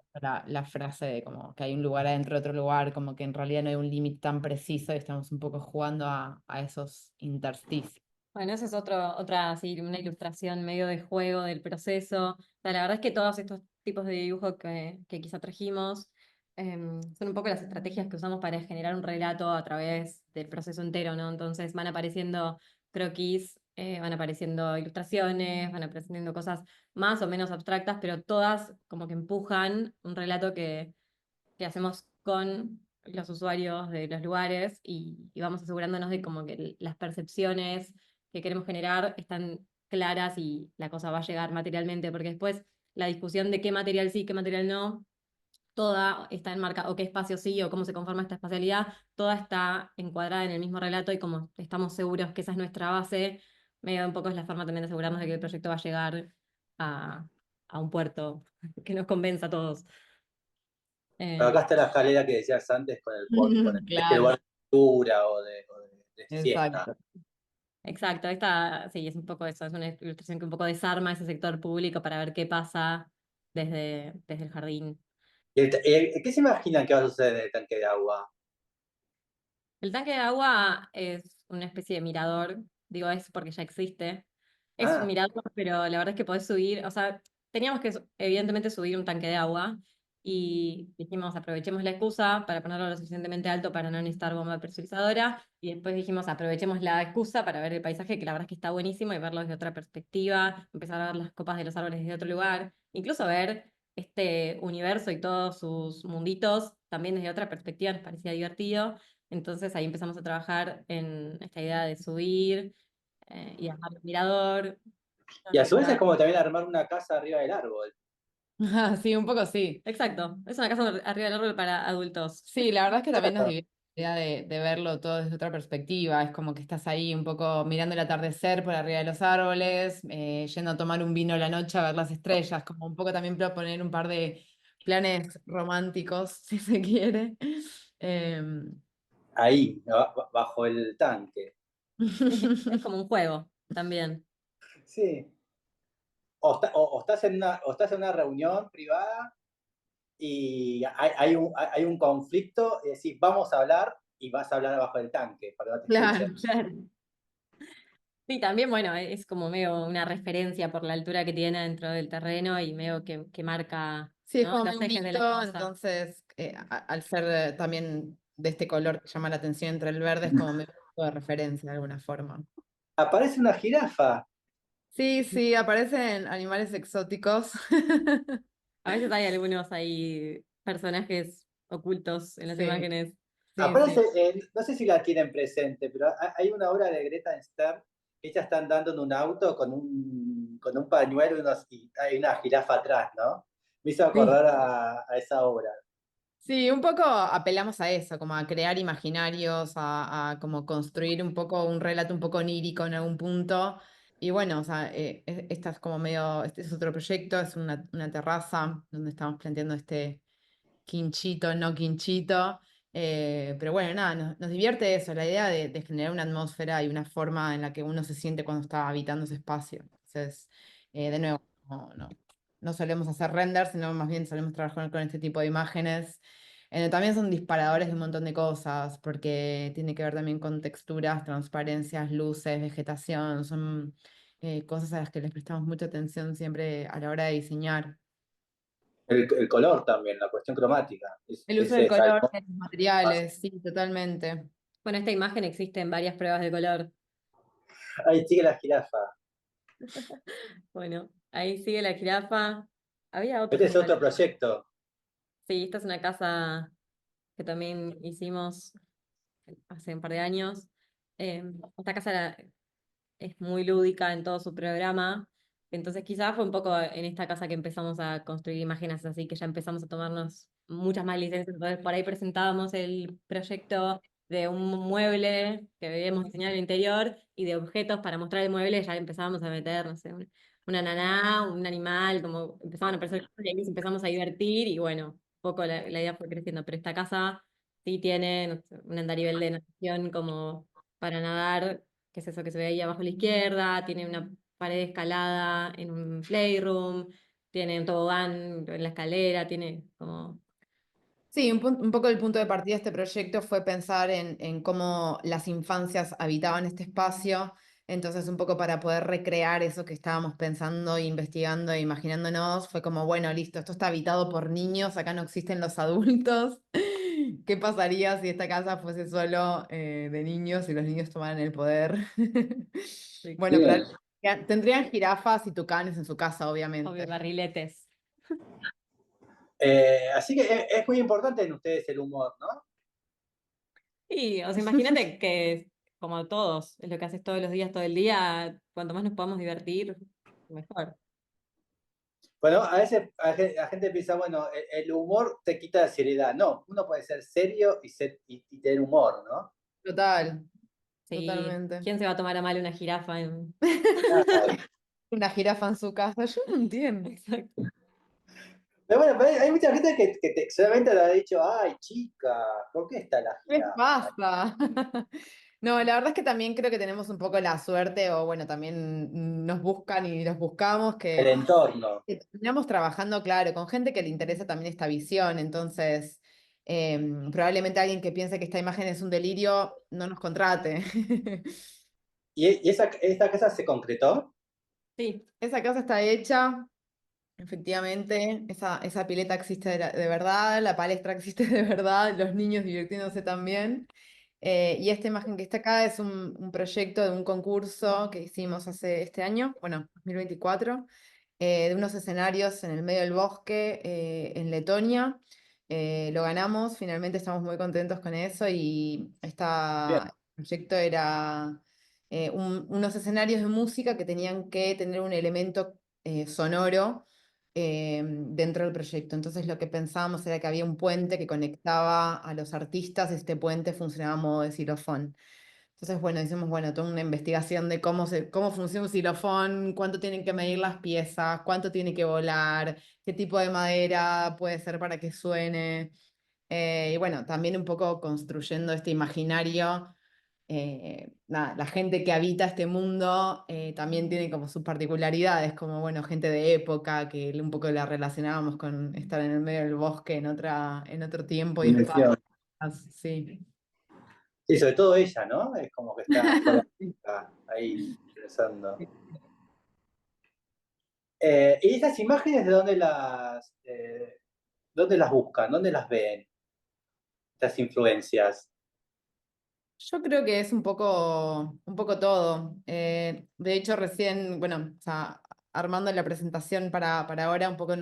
la frase de como que hay un lugar adentro de otro lugar, como que en realidad no hay un límite tan preciso y estamos un poco jugando a esos intersticios.
Bueno, esa es otra, sí, una ilustración medio de juego del proceso. O sea, la verdad es que todos estos tipos de dibujos que quizá trajimos son un poco las estrategias que usamos para generar un relato a través del proceso entero, ¿no? Entonces van apareciendo croquis, van apareciendo ilustraciones, van apareciendo cosas más o menos abstractas, pero todas como que empujan un relato que hacemos con los usuarios de los lugares y vamos asegurándonos de como que las percepciones que queremos generar están claras y la cosa va a llegar materialmente, porque después la discusión de qué material sí, qué material no, toda está enmarcada, o qué espacio sí, o cómo se conforma esta espacialidad, toda está encuadrada en el mismo relato y como estamos seguros que esa es nuestra base, medio un poco es la forma también de asegurarnos de que el proyecto va a llegar a, a un puerto que nos convenza a todos.
Acá
Eh,
está la escalera que decías antes con este
Claro,
lugar de lectura o de siesta.
exacto.
Exacto, esta sí es un poco eso, es una ilustración que un poco desarma ese sector público para ver qué pasa desde el jardín.
¿Qué se imaginan que va a suceder en el tanque de agua?
El tanque de agua es una especie de mirador, digo es porque ya existe. Es un
Ah,
mirador, pero la verdad es que podés subir, o sea, teníamos que evidentemente subir un tanque de agua y dijimos aprovechemos la excusa para ponerlo lo suficientemente alto para no necesitar bomba presurizadora, y después dijimos aprovechemos la excusa para ver el paisaje, que la verdad es que está buenísimo, y verlo desde otra perspectiva, empezar a ver las copas de los árboles desde otro lugar, incluso ver este universo y todos sus munditos también desde otra perspectiva nos parecía divertido. Entonces ahí empezamos a trabajar en esta idea de subir y armar el mirador.
Y a su vez es
Armar-
como también armar una casa arriba del árbol.
Sí, un poco sí.
Exacto, es una casa arriba del árbol para adultos.
Sí, la verdad es que también nos divierte la idea de verlo todo desde otra perspectiva. Es como que estás ahí un poco mirando el atardecer por arriba de los árboles, yendo a tomar un vino a la noche a ver las estrellas, como un poco también proponer un par de planes románticos, si se quiere. Em,
Ahí, bajo el tanque.
Es como un juego también.
Sí. O estás en una reunión privada y hay un conflicto y decís, vamos a hablar y vas a hablar abajo del tanque para que no te escuchen.
Claro.
Claro. Sí, también, bueno, es como medio una referencia por la altura que tiene dentro del terreno y medio que marca,
Sí, es
¿no?
como
Los
medio un
ejes de la
mito,
casa.
entonces al ser también de este color que llama la atención entre el verde, es como medio un punto de referencia de alguna forma.
Aparece una jirafa.
Sí, sí, aparecen animales exóticos.
A veces hay algunos ahí personajes ocultos en las
Sí,
imágenes.
sí,
Aparece,
sí.
no sé si la tienen presente, pero hay una obra de Greta Stern que ella está andando en un auto con un pañuelo y hay una jirafa atrás, ¿no? Me hizo
Sí.
acordar a esa obra.
Sí, un poco apelamos a eso, como a crear imaginarios, a como construir un poco un relato un poco onírico en algún punto. Y bueno, o sea, esta es como medio, este es otro proyecto, es una terraza donde estamos planteando este quinchito, no quinchito. Pero bueno, nada, nos divierte eso, la idea de generar una atmósfera y una forma en la que uno se siente cuando está habitando ese espacio. Entonces, de nuevo, no solemos hacer renders, sino más bien solemos trabajar con este tipo de imágenes. También son disparadores de un montón de cosas, porque tiene que ver también con texturas, transparencias, luces, vegetación. Son cosas a las que les prestamos mucha atención siempre a la hora de diseñar.
El color también, la cuestión cromática.
El uso del
Es
color
algo
en los
más.
materiales, sí, totalmente.
Bueno, esta imagen existe en varias pruebas de color.
Ahí sigue la jirafa.
Bueno, ahí sigue la jirafa. Había otros
Este es
animales.
otro proyecto.
Sí, esta es una casa que también hicimos hace un par de años. Esta casa es muy lúdica en todo su programa. Entonces quizás fue un poco en esta casa que empezamos a construir imágenes así, que ya empezamos a tomarnos muchas más licencias. Entonces por ahí presentábamos el proyecto de un mueble que habíamos diseñado en el interior y de objetos para mostrar el mueble ya empezábamos a meter, no sé, una naná, un animal, como empezaban a aparecer cosas y ahí nos empezamos a divertir y bueno, un poco la idea fue creciendo. Pero esta casa sí tiene, no sé, un andarivel de natación como para nadar, que es eso que se ve ahí abajo a la izquierda, tiene una pared escalada en un playroom, tiene un tobogán en la escalera, tiene como...
Sí, un poco el punto de partida de este proyecto fue pensar en cómo las infancias habitaban este espacio, entonces un poco para poder recrear eso que estábamos pensando, investigando e imaginándonos, fue como, bueno, listo, esto está habitado por niños, acá no existen los adultos. ¿Qué pasaría si esta casa fuese solo de niños y los niños tomaran el poder?
Sí,
Bueno, pero
Bien.
tendrían jirafas y tucanes en su casa,
obvio,
obviamente.
barriletes.
Así que es muy importante en ustedes el humor, ¿no?
Y, o sea, imagínate que, como todos, es lo que haces todos los días, todo el día, cuanto más nos podamos divertir, mejor.
Bueno, a veces la gente piensa, bueno, el humor te quita la seriedad. No, uno puede ser serio y tener humor, ¿no?
Total,
Sí,
totalmente.
¿quién se va a tomar a mal una jirafa en...
Claro.
Una jirafa en su casa, yo no entiendo.
Exacto.
Pero bueno, pero hay mucha gente que solamente le ha dicho, ay, chica, ¿por qué está la
¿Qué
jirafa?
pasa? No, la verdad es que también creo que tenemos un poco la suerte, o bueno, también nos buscan y los buscamos,
El entorno.
que terminamos trabajando, claro, con gente que le interesa también esta visión, entonces probablemente alguien que piense que esta imagen es un delirio no nos contrate.
¿Y esta casa se concretó?
Sí,
Esa casa está hecha, Efectivamente, esa pileta existe de verdad, la palestra existe de verdad, los niños divirtiéndose también. Y esta imagen que está acá es un proyecto de un concurso que hicimos hace este año, bueno, 2024, de unos escenarios en el medio del bosque en Letonia. Lo ganamos, finalmente estamos muy contentos con eso y este
Bien,
proyecto era unos escenarios de música que tenían que tener un elemento sonoro dentro del proyecto. Entonces lo que pensábamos era que había un puente que conectaba a los artistas, este puente funcionaba a modo de xilofón. Entonces, bueno, hicimos, bueno, toda una investigación de cómo funciona un xilofón, cuánto tienen que medir las piezas, cuánto tiene que volar, qué tipo de madera puede ser para que suene. Y bueno, también un poco construyendo este imaginario. Nada, la gente que habita este mundo también tiene como sus particularidades, como bueno, gente de época que un poco la relacionábamos con estar en el medio del bosque en otro tiempo y espacio.
dimensión.
Sí.
Sí, sobre todo ella, ¿no? Es como que está ahí pensando. ¿Y esas imágenes de dónde las buscan? ¿Dónde las ven? Estas influencias.
Yo creo que es un poco todo. De hecho, recién, bueno, o sea, armando la presentación para ahora, un poco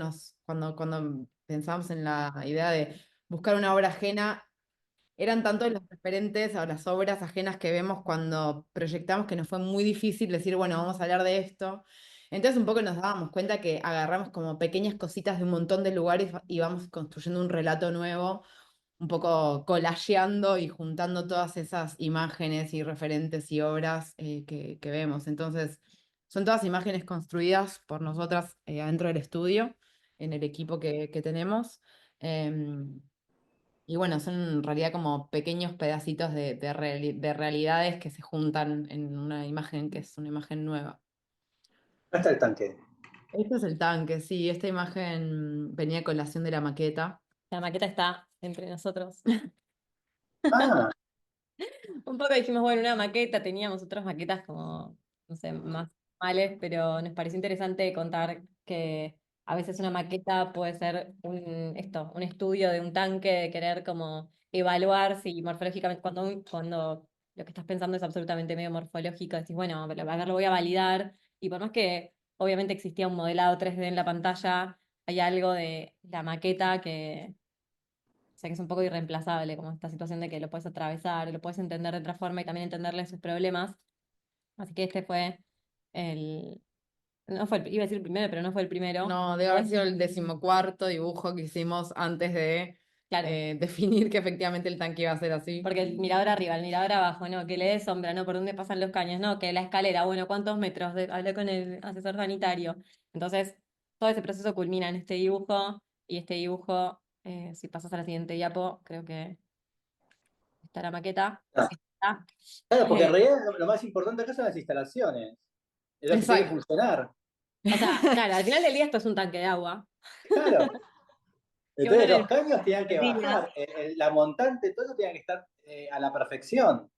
cuando pensamos en la idea de buscar una obra ajena, eran tantos los referentes o las obras ajenas que vemos cuando proyectamos que nos fue muy difícil decir, bueno, vamos a hablar de esto. Entonces un poco nos dábamos cuenta que agarramos como pequeñas cositas de un montón de lugares y vamos construyendo un relato nuevo, un poco collageando y juntando todas esas imágenes y referentes y obras que vemos. Entonces, son todas imágenes construidas por nosotras adentro del estudio, en el equipo que tenemos. Em, y bueno, son en realidad como pequeños pedacitos de realidades que se juntan en una imagen que es una imagen nueva.
¿Dónde está el tanque?
Este es el tanque, sí, esta imagen venía a colación de la maqueta.
La maqueta está entre nosotros.
Ah,
Un poco dijimos, bueno, una maqueta, teníamos otras maquetas como, no sé, más males, pero nos pareció interesante contar que a veces una maqueta puede ser un estudio de un tanque, de querer como evaluar si morfológicamente, cuando lo que estás pensando es absolutamente medio morfológico, decís, bueno, a ver, lo voy a validar, y por más que obviamente existía un modelado 3D en la pantalla, hay algo de la maqueta que sea que es un poco irreemplazable, como esta situación de que lo puedes atravesar, lo puedes entender de otra forma y también entenderle sus problemas. Así que este fue el... No fue iba a decir el primero, pero no fue el primero.
No, debe haber sido el 14º dibujo que hicimos antes de
Claro,
definir que efectivamente el tanque iba a ser así.
porque el mirador arriba, el mirador abajo, no, que le dé sombra, no, por dónde pasan los caños, no, que la escalera, bueno, ¿cuántos metros? Hablé con el asesor sanitario. Entonces, todo ese proceso culmina en este dibujo, y este dibujo, si pasas a la siguiente diapo, creo que está la maqueta.
ah,
Está.
claro, porque en
Eh,
realidad lo más importante acá son las instalaciones. Es lo que tiene que
Exacto.
funcionar.
O sea, claro, al final del día esto es un tanque de agua.
Claro.
Que uno
Entonces los caños tenían que
necesita.
bajar, la montante, todo eso tenía que estar a la perfección.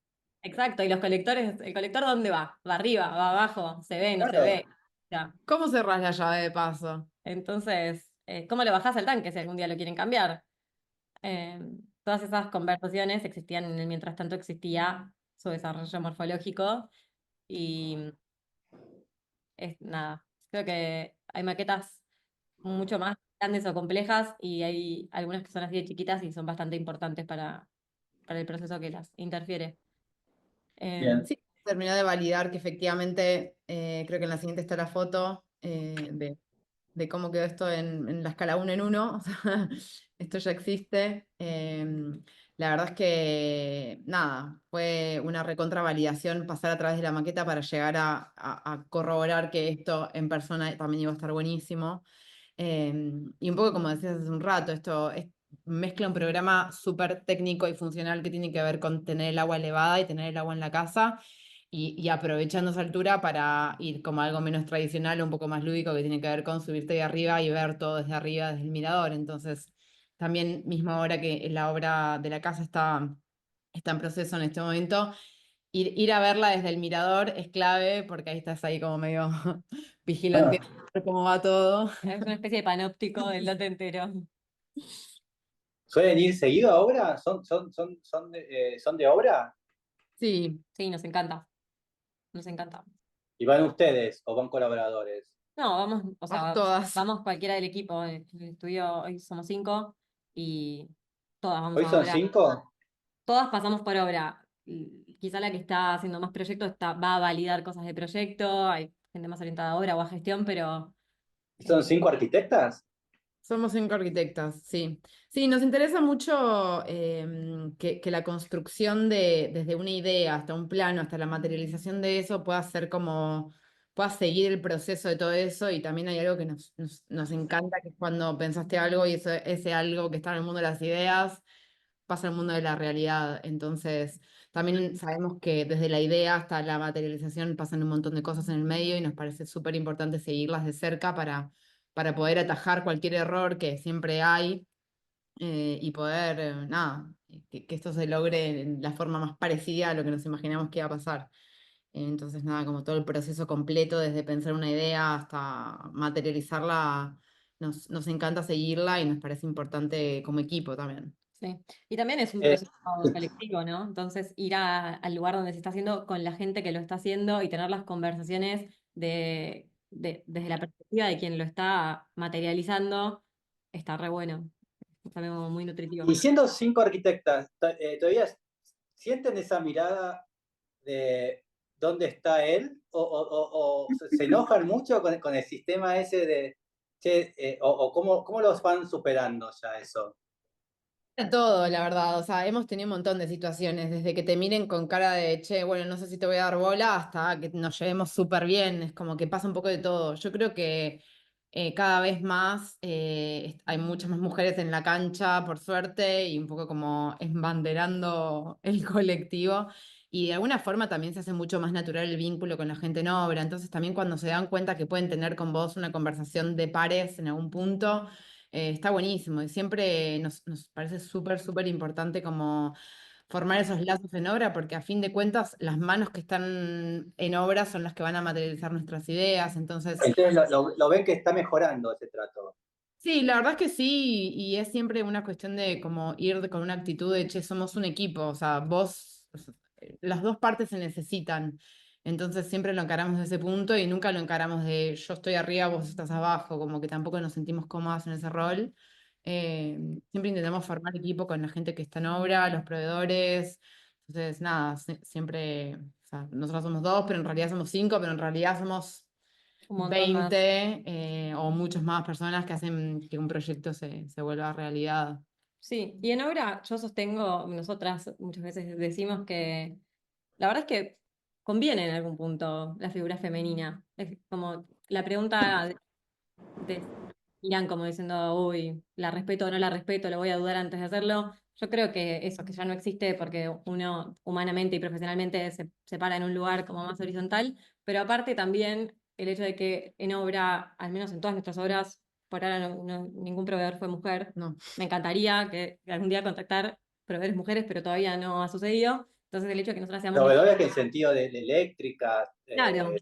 Exacto, y los colectores, ¿el colector dónde va? ¿Va arriba? ¿Va abajo? ¿Se ve? ¿No se
Claro,
ve? Ya.
¿Cómo cerrás la llave de paso?
Entonces, ¿cómo le bajás al tanque si algún día lo quieren cambiar? Eh, Todas esas conversaciones existían mientras tanto existía su desarrollo morfológico y es nada. Creo que hay maquetas mucho más grandes o complejas y hay algunas que son así de chiquitas y son bastante importantes para el proceso que las interfiere.
bien.
Sí, terminó de validar que efectivamente, creo que en la siguiente está la foto de cómo quedó esto en la escala 1 en 1. O sea, esto ya existe. La verdad es que, nada, fue una recontravalidación pasar a través de la maqueta para llegar a corroborar que esto en persona también iba a estar buenísimo. Y un poco como decías hace un rato, mezcla un programa súper técnico y funcional que tiene que ver con tener el agua elevada y tener el agua en la casa y aprovechando esa altura para ir como algo menos tradicional, un poco más lúdico que tiene que ver con subirte de arriba y ver todo desde arriba, desde el mirador. Entonces, también mismo ahora que la obra de la casa está en proceso en este momento, ir a verla desde el mirador es clave porque ahí estás ahí como medio vigilante
Ah,
cómo va todo.
Es una especie de panóptico del lote entero.
¿suelen ir seguido a obra? ¿Son de obra?
Sí,
Sí, nos encanta, nos encanta.
¿Y van ustedes o van colaboradores?
No, vamos, o
vamos
sea,
todas.
vamos cualquiera del equipo. En el estudio hoy somos 5 y todas vamos
¿Hoy
a
son
obra.
5?
Todas pasamos por obra. Y quizá la que está haciendo más proyectos va a validar cosas de proyecto, hay gente más orientada a obra o a gestión, pero
¿Son
eh,
5 arquitectas?
Somos 5 arquitectas, sí. Sí, nos interesa mucho que la construcción desde una idea hasta un plano, hasta la materialización de eso, pueda ser como, pueda seguir el proceso de todo eso. Y también hay algo que nos encanta, que es cuando pensaste algo y ese algo que está en el mundo de las ideas pasa al mundo de la realidad. Entonces, también sabemos que desde la idea hasta la materialización pasan un montón de cosas en el medio y nos parece súper importante seguirlas de cerca para poder atajar cualquier error que siempre hay y poder, nada, que esto se logre en la forma más parecida a lo que nos imaginamos que iba a pasar. Entonces, nada, como todo el proceso completo, desde pensar una idea hasta materializarla, nos encanta seguirla y nos parece importante como equipo también.
sí. Y también es un
Eh,
proceso colectivo, ¿no? Entonces, ir al lugar donde se está haciendo con la gente que lo está haciendo y tener las conversaciones desde la perspectiva de quien lo está materializando, está re bueno. Es también como muy nutritivo.
y siendo 5 arquitectas, ¿todavía sienten esa mirada de dónde está él? ¿O se enojan mucho con el sistema ese de, che, o cómo los van superando ya eso?
De todo, la verdad. O sea, hemos tenido un montón de situaciones, desde que te miren con cara de, che, bueno, no sé si te voy a dar bola, hasta que nos llevemos súper bien. Es como que pasa un poco de todo. Yo creo que cada vez más hay muchas más mujeres en la cancha, por suerte, y un poco como embanderando el colectivo. Y de alguna forma también se hace mucho más natural el vínculo con la gente en obra. Entonces también cuando se dan cuenta que pueden tener con vos una conversación de pares en algún punto está buenísimo y siempre nos parece súper, súper importante como formar esos lazos en obra porque a fin de cuentas las manos que están en obra son las que van a materializar nuestras ideas. Entonces,
Entonces lo ven que está mejorando ese trato.
sí, la verdad es que sí y es siempre una cuestión de como ir con una actitud de, che, somos un equipo, o sea, o sea, las dos partes se necesitan. Entonces siempre lo encaramos de ese punto y nunca lo encaramos de yo estoy arriba, vos estás abajo, como que tampoco nos sentimos cómodas en ese rol. Eh, Siempre intentamos formar equipo con la gente que está en obra, los proveedores. Entonces, nada, siempre, o sea, nosotros somos dos, pero en realidad somos 5, pero en realidad somos
Un montón más.
20 o muchas más personas que hacen que un proyecto se vuelva realidad.
Sí, y en obra yo sostengo, nosotras muchas veces decimos que la verdad es que conviene en algún punto la figura femenina. Es como la pregunta irán como diciendo, uy, la respeto o no la respeto, lo voy a dudar antes de hacerlo. Yo creo que eso, que ya no existe porque uno humanamente y profesionalmente se para en un lugar como más horizontal, pero aparte también el hecho de que en obra, al menos en todas nuestras obras, por ahora ningún proveedor fue mujer.
No.
Me encantaría que algún día contactar proveedores mujeres, pero todavía no ha sucedido. Entonces el hecho de que nosotras seamos
Proveedores que en sentido de eléctricas,
claro.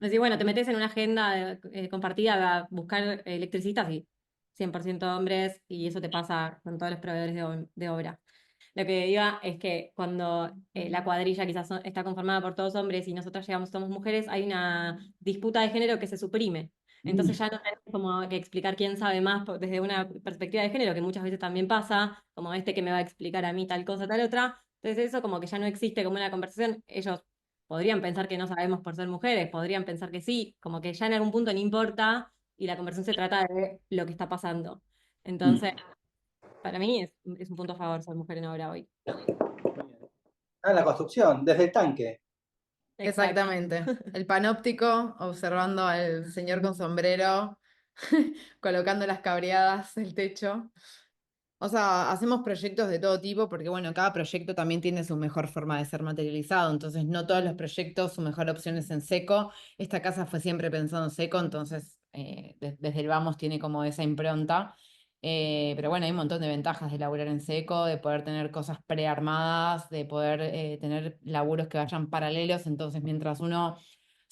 Decir, bueno, te metes en una agenda compartida a buscar electricistas y 100% hombres, y eso te pasa con todos los proveedores de obra. Lo que diga es que cuando la cuadrilla quizás está conformada por todos hombres y nosotras llegamos, somos mujeres, hay una disputa de género que se suprime. Entonces ya no tenemos como que explicar quién sabe más desde una perspectiva de género, que muchas veces también pasa, como este que me va a explicar a mí tal cosa, tal otra. Entonces eso como que ya no existe como una conversación. Ellos podrían pensar que no sabemos por ser mujeres, podrían pensar que sí, como que ya en algún punto no importa y la conversación se trata de lo que está pasando. Entonces, para mí es un punto a favor ser mujer en obra hoy.
ah, la construcción, desde el tanque.
Exacto.
Exactamente. El panóptico, observando al señor con sombrero, colocando las cabreadas, el techo. O sea, hacemos proyectos de todo tipo porque, bueno, cada proyecto también tiene su mejor forma de ser materializado. Entonces, no todos los proyectos, su mejor opción es en seco. Esta casa fue siempre pensando en seco, entonces, desde el vamos tiene como esa impronta. Pero bueno, hay un montón de ventajas de laburar en seco, de poder tener cosas prearmadas, de poder tener laburos que vayan paralelos. Entonces, mientras uno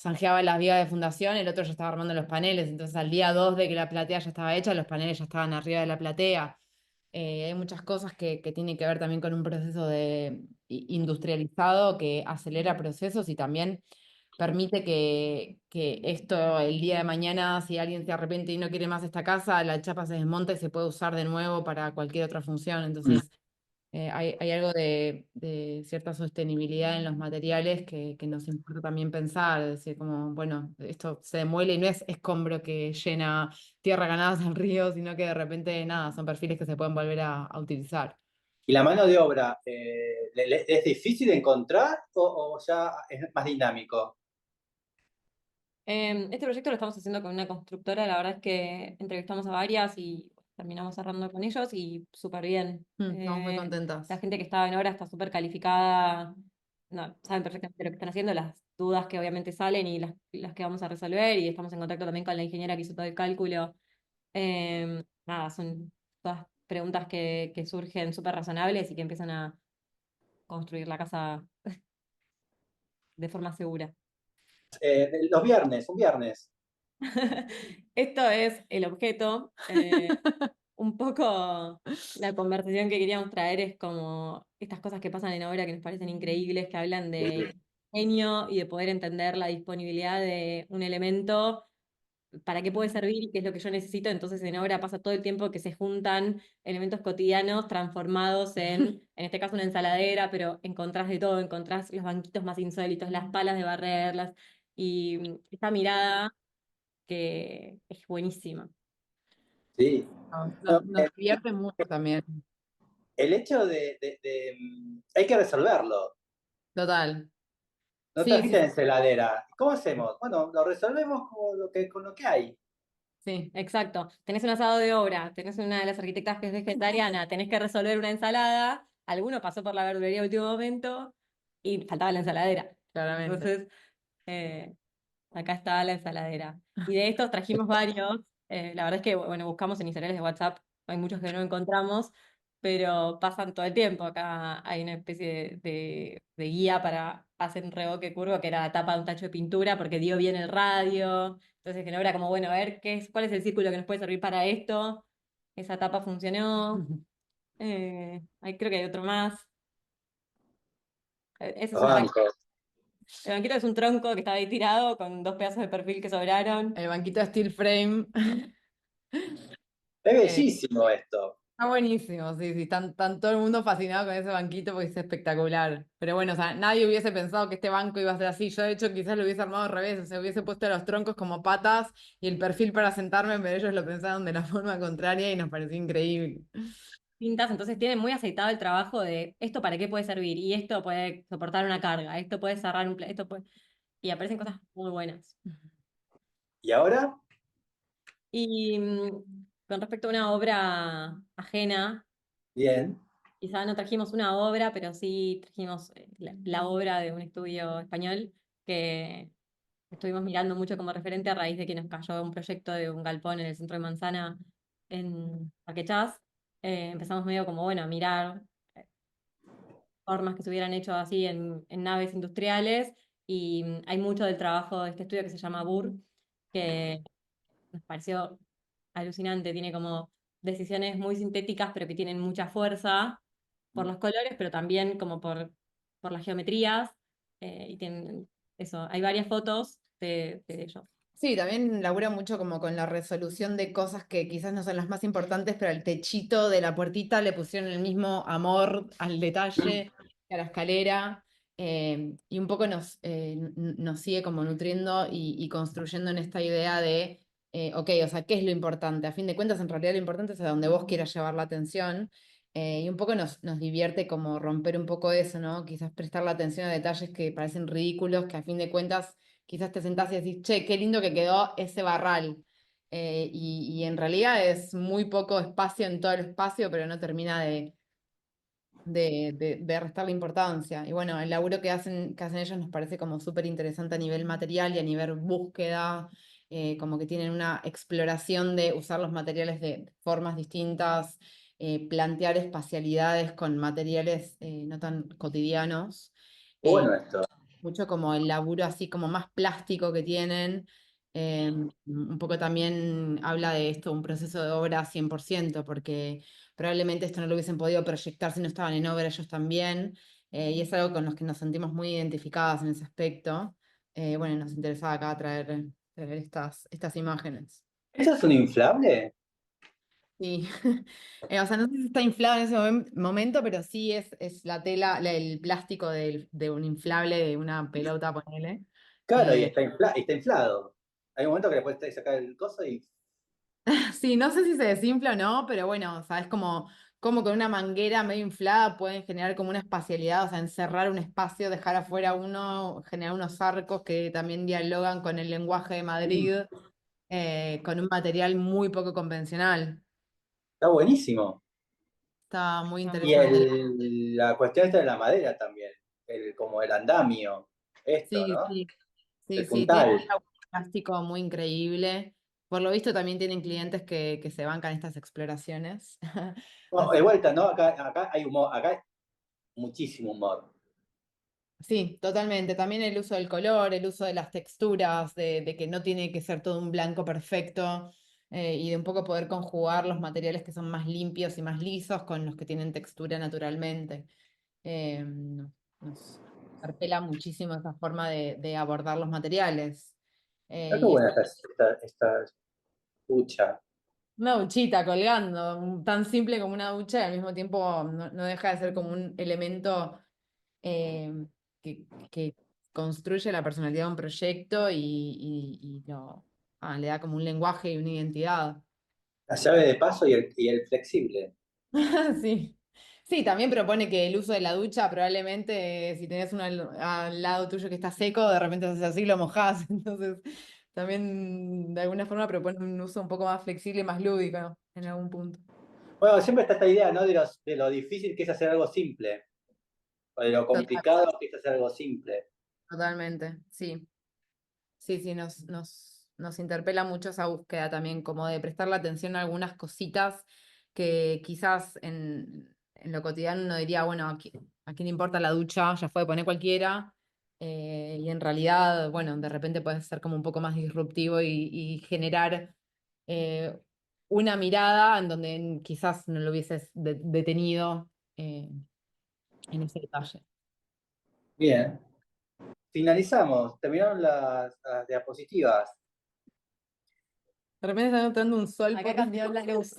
zanjeaba las vigas de fundación, el otro ya estaba armando los paneles. Entonces, al día 2 de que la platea ya estaba hecha, los paneles ya estaban arriba de la platea. Hay muchas cosas que tienen que ver también con un proceso industrializado que acelera procesos y también permite que esto el día de mañana, si alguien se arrepiente y no quiere más esta casa, la chapa se desmonta y se puede usar de nuevo para cualquier otra función. Entonces, hay algo de cierta sostenibilidad en los materiales que nos importa también pensar, es decir, como, bueno, esto se demuele y no es escombro que llena tierra ganadas al río, sino que de repente, nada, son perfiles que se pueden volver a utilizar.
¿Y la mano de obra es difícil de encontrar o ya es más dinámico?
Este proyecto lo estamos haciendo con una constructora, la verdad es que entrevistamos a varias y terminamos cerrando con ellos y súper bien.
Estamos muy
La
contentas.
gente que estaba en obra está súper calificada, no, saben perfectamente lo que están haciendo, las dudas que obviamente salen y las que vamos a resolver y estamos en contacto también con la ingeniera que hizo todo el cálculo. Nada, son todas preguntas que surgen súper razonables y que empiezan a construir la casa de forma segura.
Los viernes, un viernes.
Esto es el objeto. Un poco la conversación que queríamos traer es como estas cosas que pasan en obra que nos parecen increíbles, que hablan de genio y de poder entender la disponibilidad de un elemento, para qué puede servir y qué es lo que yo necesito. Entonces en obra pasa todo el tiempo que se juntan elementos cotidianos transformados en este caso, una ensaladera, pero encontrás de todo, encontrás los banquitos más insólitos, las palas de barrerlas y esta mirada que es buenísima.
Sí.
Nos,
No,
nos divierte mucho también.
el hecho hay que resolverlo.
Total.
No
Sí, sí,
trajiste la
sí.
ensaladera. ¿Cómo hacemos? Bueno, lo resolvemos con lo que hay.
Sí.
Exacto. Tenés un asado de obra, tenés una de las arquitectas que es vegetariana, tenés que resolver una ensalada, alguno pasó por la verdulería a último momento y faltaba la ensaladera.
Claramente.
Entonces, acá está la ensaladera. Y de estos trajimos varios. La verdad es que, bueno, buscamos en historiales de WhatsApp, hay muchos que no encontramos, pero pasan todo el tiempo. Acá hay una especie de guía para hacer un revoque curvo, que era la tapa de un tacho de pintura, porque dio bien el radio. Entonces, que no era como, bueno, a ver cuál es el círculo que nos puede servir para esto. Esa tapa funcionó. Creo que hay otro más. Ese es
Los
un banquito.
bancos.
El banquito es un tronco que estaba ahí tirado con dos pedazos de perfil que sobraron.
El banquito de steel frame.
Es
Eh,
bellísimo esto.
Está buenísimo, sí, sí, están todo el mundo fascinado con ese banquito porque es espectacular. Pero bueno, o sea, nadie hubiese pensado que este banco iba a ser así. Yo, de hecho, quizás lo hubiese armado al revés, o sea, hubiese puesto los troncos como patas y el perfil para sentarme, pero ellos lo pensaron de la forma contraria y nos pareció increíble.
Distintas, entonces tienen muy aceitado el trabajo de esto para qué puede servir y esto puede soportar una carga, esto puede cerrar esto puede... Y aparecen cosas muy buenas.
¿Y ahora?
Y con respecto a una obra ajena,
Bien.
quizá no trajimos una obra, pero sí trajimos la obra de un estudio español que estuvimos mirando mucho como referente a raíz de que nos cayó un proyecto de un galpón en el centro de Manzana en Parque Chas. Empezamos medio como, bueno, a mirar formas que se hubieran hecho así en naves industriales y hay mucho del trabajo de este estudio que se llama BUR, que nos pareció alucinante, tiene como decisiones muy sintéticas pero que tienen mucha fuerza por los colores, pero también como por las geometrías y tienen eso, hay varias fotos de ellos.
Sí, también labura mucho como con la resolución de cosas que quizás no son las más importantes, pero al techito de la puertita le pusieron el mismo amor al detalle, a la escalera, y un poco nos sigue como nutriendo y construyendo en esta idea de, ok, o sea, ¿qué es lo importante? A fin de cuentas, en realidad lo importante es a donde vos quieras llevar la atención, y un poco nos divierte como romper un poco eso, ¿no? Quizás prestar la atención a detalles que parecen ridículos, que a fin de cuentas quizás te sentás y decís, che, qué lindo que quedó ese barral. Y en realidad es muy poco espacio en todo el espacio, pero no termina de restarle importancia. Y bueno, el laburo que hacen ellos nos parece como súper interesante a nivel material y a nivel búsqueda. como que tienen una exploración de usar los materiales de formas distintas, plantear espacialidades con materiales no tan cotidianos.
Bueno, esto.
Mucho como el laburo así como más plástico que tienen. Un poco también habla de esto, un proceso de obra 100%, porque probablemente esto no lo hubiesen podido proyectar si no estaban en obra ellos también, y es algo con los que nos sentimos muy identificadas en ese aspecto. Bueno, nos interesaba acá traer estas imágenes.
¿Eso es un inflable?
Sí, o sea, no sé si está inflado en ese momento, pero sí es la tela, el plástico de un inflable de una pelota, ponele.
Claro, y
Eh,
está inflado. Hay un momento que le puedes sacar el coso y...
sí, no sé si se desinfla o no, pero bueno, sabes como con una manguera medio inflada pueden generar como una espacialidad, o sea, encerrar un espacio, dejar afuera uno, generar unos arcos que también dialogan con el lenguaje de Madrid, con un material muy poco convencional.
Está buenísimo.
Está muy
Está muy
Y
bueno.
interesante.
la cuestión está en la madera también, como el andamio, esto,
Sí,
¿no?
sí.
El
Sí, sí, tiene un
puntal.
laburo plástico muy increíble. Por lo visto también tienen clientes que se bancan estas exploraciones.
No, de
Así que
vuelta, ¿no? Acá hay humor, acá hay muchísimo humor.
sí, totalmente. También el uso del color, el uso de las texturas, de que no tiene que ser todo un blanco perfecto, y de un poco poder conjugar los materiales que son más limpios y más lisos con los que tienen textura naturalmente. Nos interpela muchísimo esa forma de abordar los materiales.
Está qué
Y
buena esta ducha.
una duchita colgando, tan simple como una ducha y al mismo tiempo no deja de ser como un elemento, eh, que construye la personalidad de un proyecto y le da como un lenguaje y una identidad.
La llave de paso y el flexible.
Sí. Sí, también propone que el uso de la ducha, probablemente, si tenés uno al lado tuyo que está seco, de repente haces así, lo mojás. Entonces, también de alguna forma propone un uso un poco más flexible y más lúdico, ¿no? En algún punto.
Bueno, siempre está esta idea, ¿no? De lo difícil que es hacer algo simple, o de lo
Total,
complicado que es hacer algo simple.
totalmente, sí. Sí, sí, nos interpela mucho esa búsqueda también, como de prestarle atención a algunas cositas que quizás en lo cotidiano uno diría, bueno, ¿a quién le importa la ducha? Ya fue, poner cualquiera. Y en realidad, bueno, de repente puede ser como un poco más disruptivo y generar, eh, una mirada en donde quizás no lo hubieses detenido, en ese detalle.
Bien. Finalizamos. Terminaron las diapositivas.
De repente está notando un sol
Acá cambió la luz.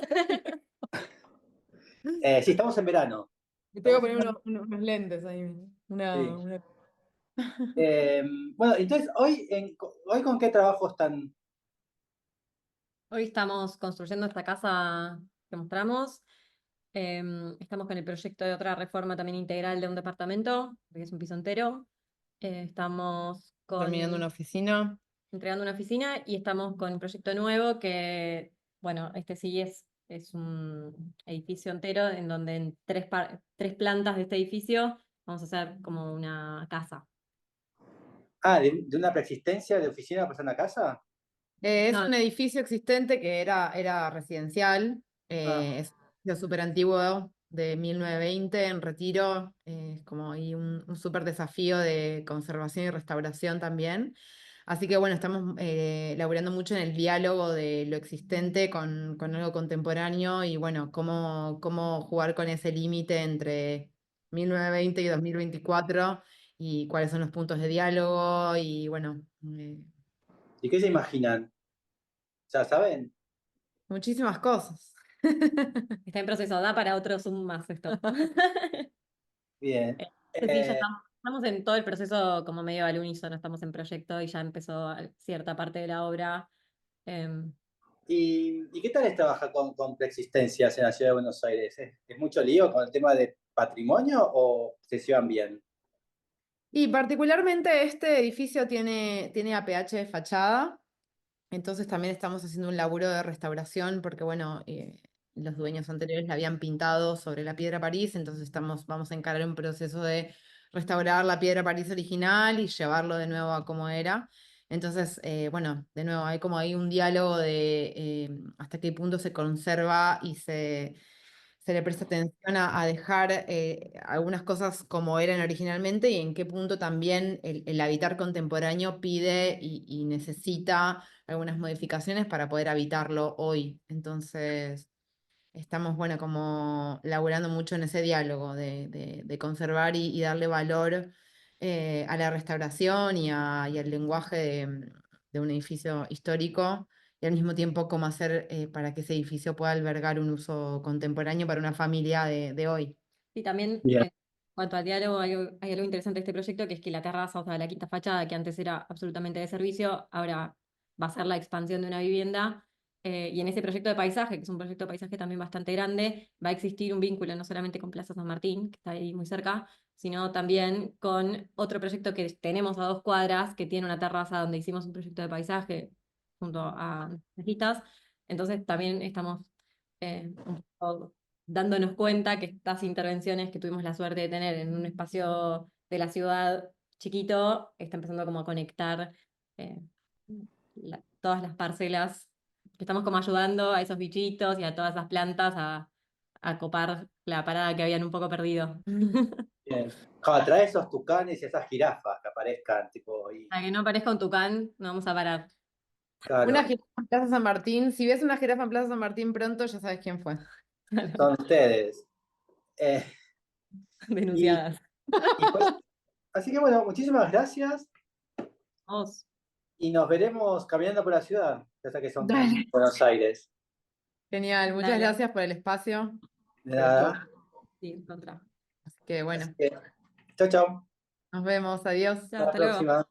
Sí, estamos en verano.
Me tengo que
Estamos
poner unos lentes ahí.
sí.
Una...
Eh, bueno, entonces, hoy con qué trabajo están.
Hoy estamos construyendo esta casa que mostramos. Estamos con el proyecto de otra reforma también integral de un departamento, que es un piso entero. Estamos
Terminando una
con
oficina.
entregando una oficina y estamos con un proyecto nuevo que, bueno, este sí es un edificio entero en donde en tres plantas de este edificio vamos a hacer como una casa.
Ah, de una preexistencia de oficina para una casa.
Es
No,
un edificio existente que era residencial.
Ah,
Es un edificio súper antiguo de 1920 en Retiro. Es como ahí un súper desafío de conservación y restauración también. Así que bueno, estamos, laburando mucho en el diálogo de lo existente con algo contemporáneo y bueno, cómo jugar con ese límite entre 1920 y 2024 y cuáles son los puntos de diálogo y bueno,
¿y qué se imaginan? ¿Ya saben?
muchísimas cosas.
está en proceso, da para otro Zoom más esto.
Bien.
Sí, ya
Eh,
estamos en todo el proceso como medio al unísono, estamos en proyecto y ya empezó cierta parte de la obra. Em,
¿y qué tal es trabajar con preexistencias en la ciudad de Buenos Aires? ¿Es mucho lío con el tema de patrimonio o se llevan bien?
Y particularmente este edificio tiene APH de fachada, entonces también estamos haciendo un laburo de restauración porque, bueno, los dueños anteriores la habían pintado sobre la piedra París, entonces vamos a encarar un proceso de restaurar la piedra París original y llevarlo de nuevo a como era. Entonces, bueno, de nuevo, hay como ahí un diálogo de hasta qué punto se conserva y se le presta atención a dejar algunas cosas como eran originalmente y en qué punto también el habitar contemporáneo pide y necesita algunas modificaciones para poder habitarlo hoy. Entonces, estamos, bueno, como laburando mucho en ese diálogo de conservar y darle valor a la restauración y al lenguaje de un edificio histórico y al mismo tiempo cómo hacer para que ese edificio pueda albergar un uso contemporáneo para una familia de hoy.
Y también,
Bien.
en cuanto al diálogo, hay algo interesante de este proyecto, que es que la terraza, o sea, la quinta fachada, que antes era absolutamente de servicio, ahora va a ser la expansión de una vivienda. Y en ese proyecto de paisaje, que es un proyecto de paisaje también bastante grande, va a existir un vínculo no solamente con Plaza San Martín, que está ahí muy cerca, sino también con otro proyecto que tenemos a 2 cuadras, que tiene una terraza donde hicimos un proyecto de paisaje junto a Mejitas. Entonces también estamos un poco dándonos cuenta que estas intervenciones que tuvimos la suerte de tener en un espacio de la ciudad chiquito, está empezando como a conectar eh, todas las parcelas, que estamos como ayudando a esos bichitos y a todas esas plantas a copar la parada que habían un poco perdido.
Bien. Claro, trae esos tucanes y esas jirafas que aparezcan, tipo, y
Para que no parezca un tucán, no vamos a parar.
Una
claro,
jirafa en Plaza San Martín, si ves una jirafa en Plaza San Martín pronto, ya sabes quién fue.
son ustedes. Eh, y,
Denunciadas.
y pues, así que bueno, muchísimas gracias
Vamos.
y nos veremos caminando por la ciudad, ya sea que son en
Dale.
Buenos Aires.
Genial, muchas
Dale.
gracias por el espacio,
De
por todo.
nada.
Sí, contra.
Así que
Así
bueno,
que, chau, chau.
nos vemos, adiós.
Chao,
Hasta la
hasta luego.
próxima.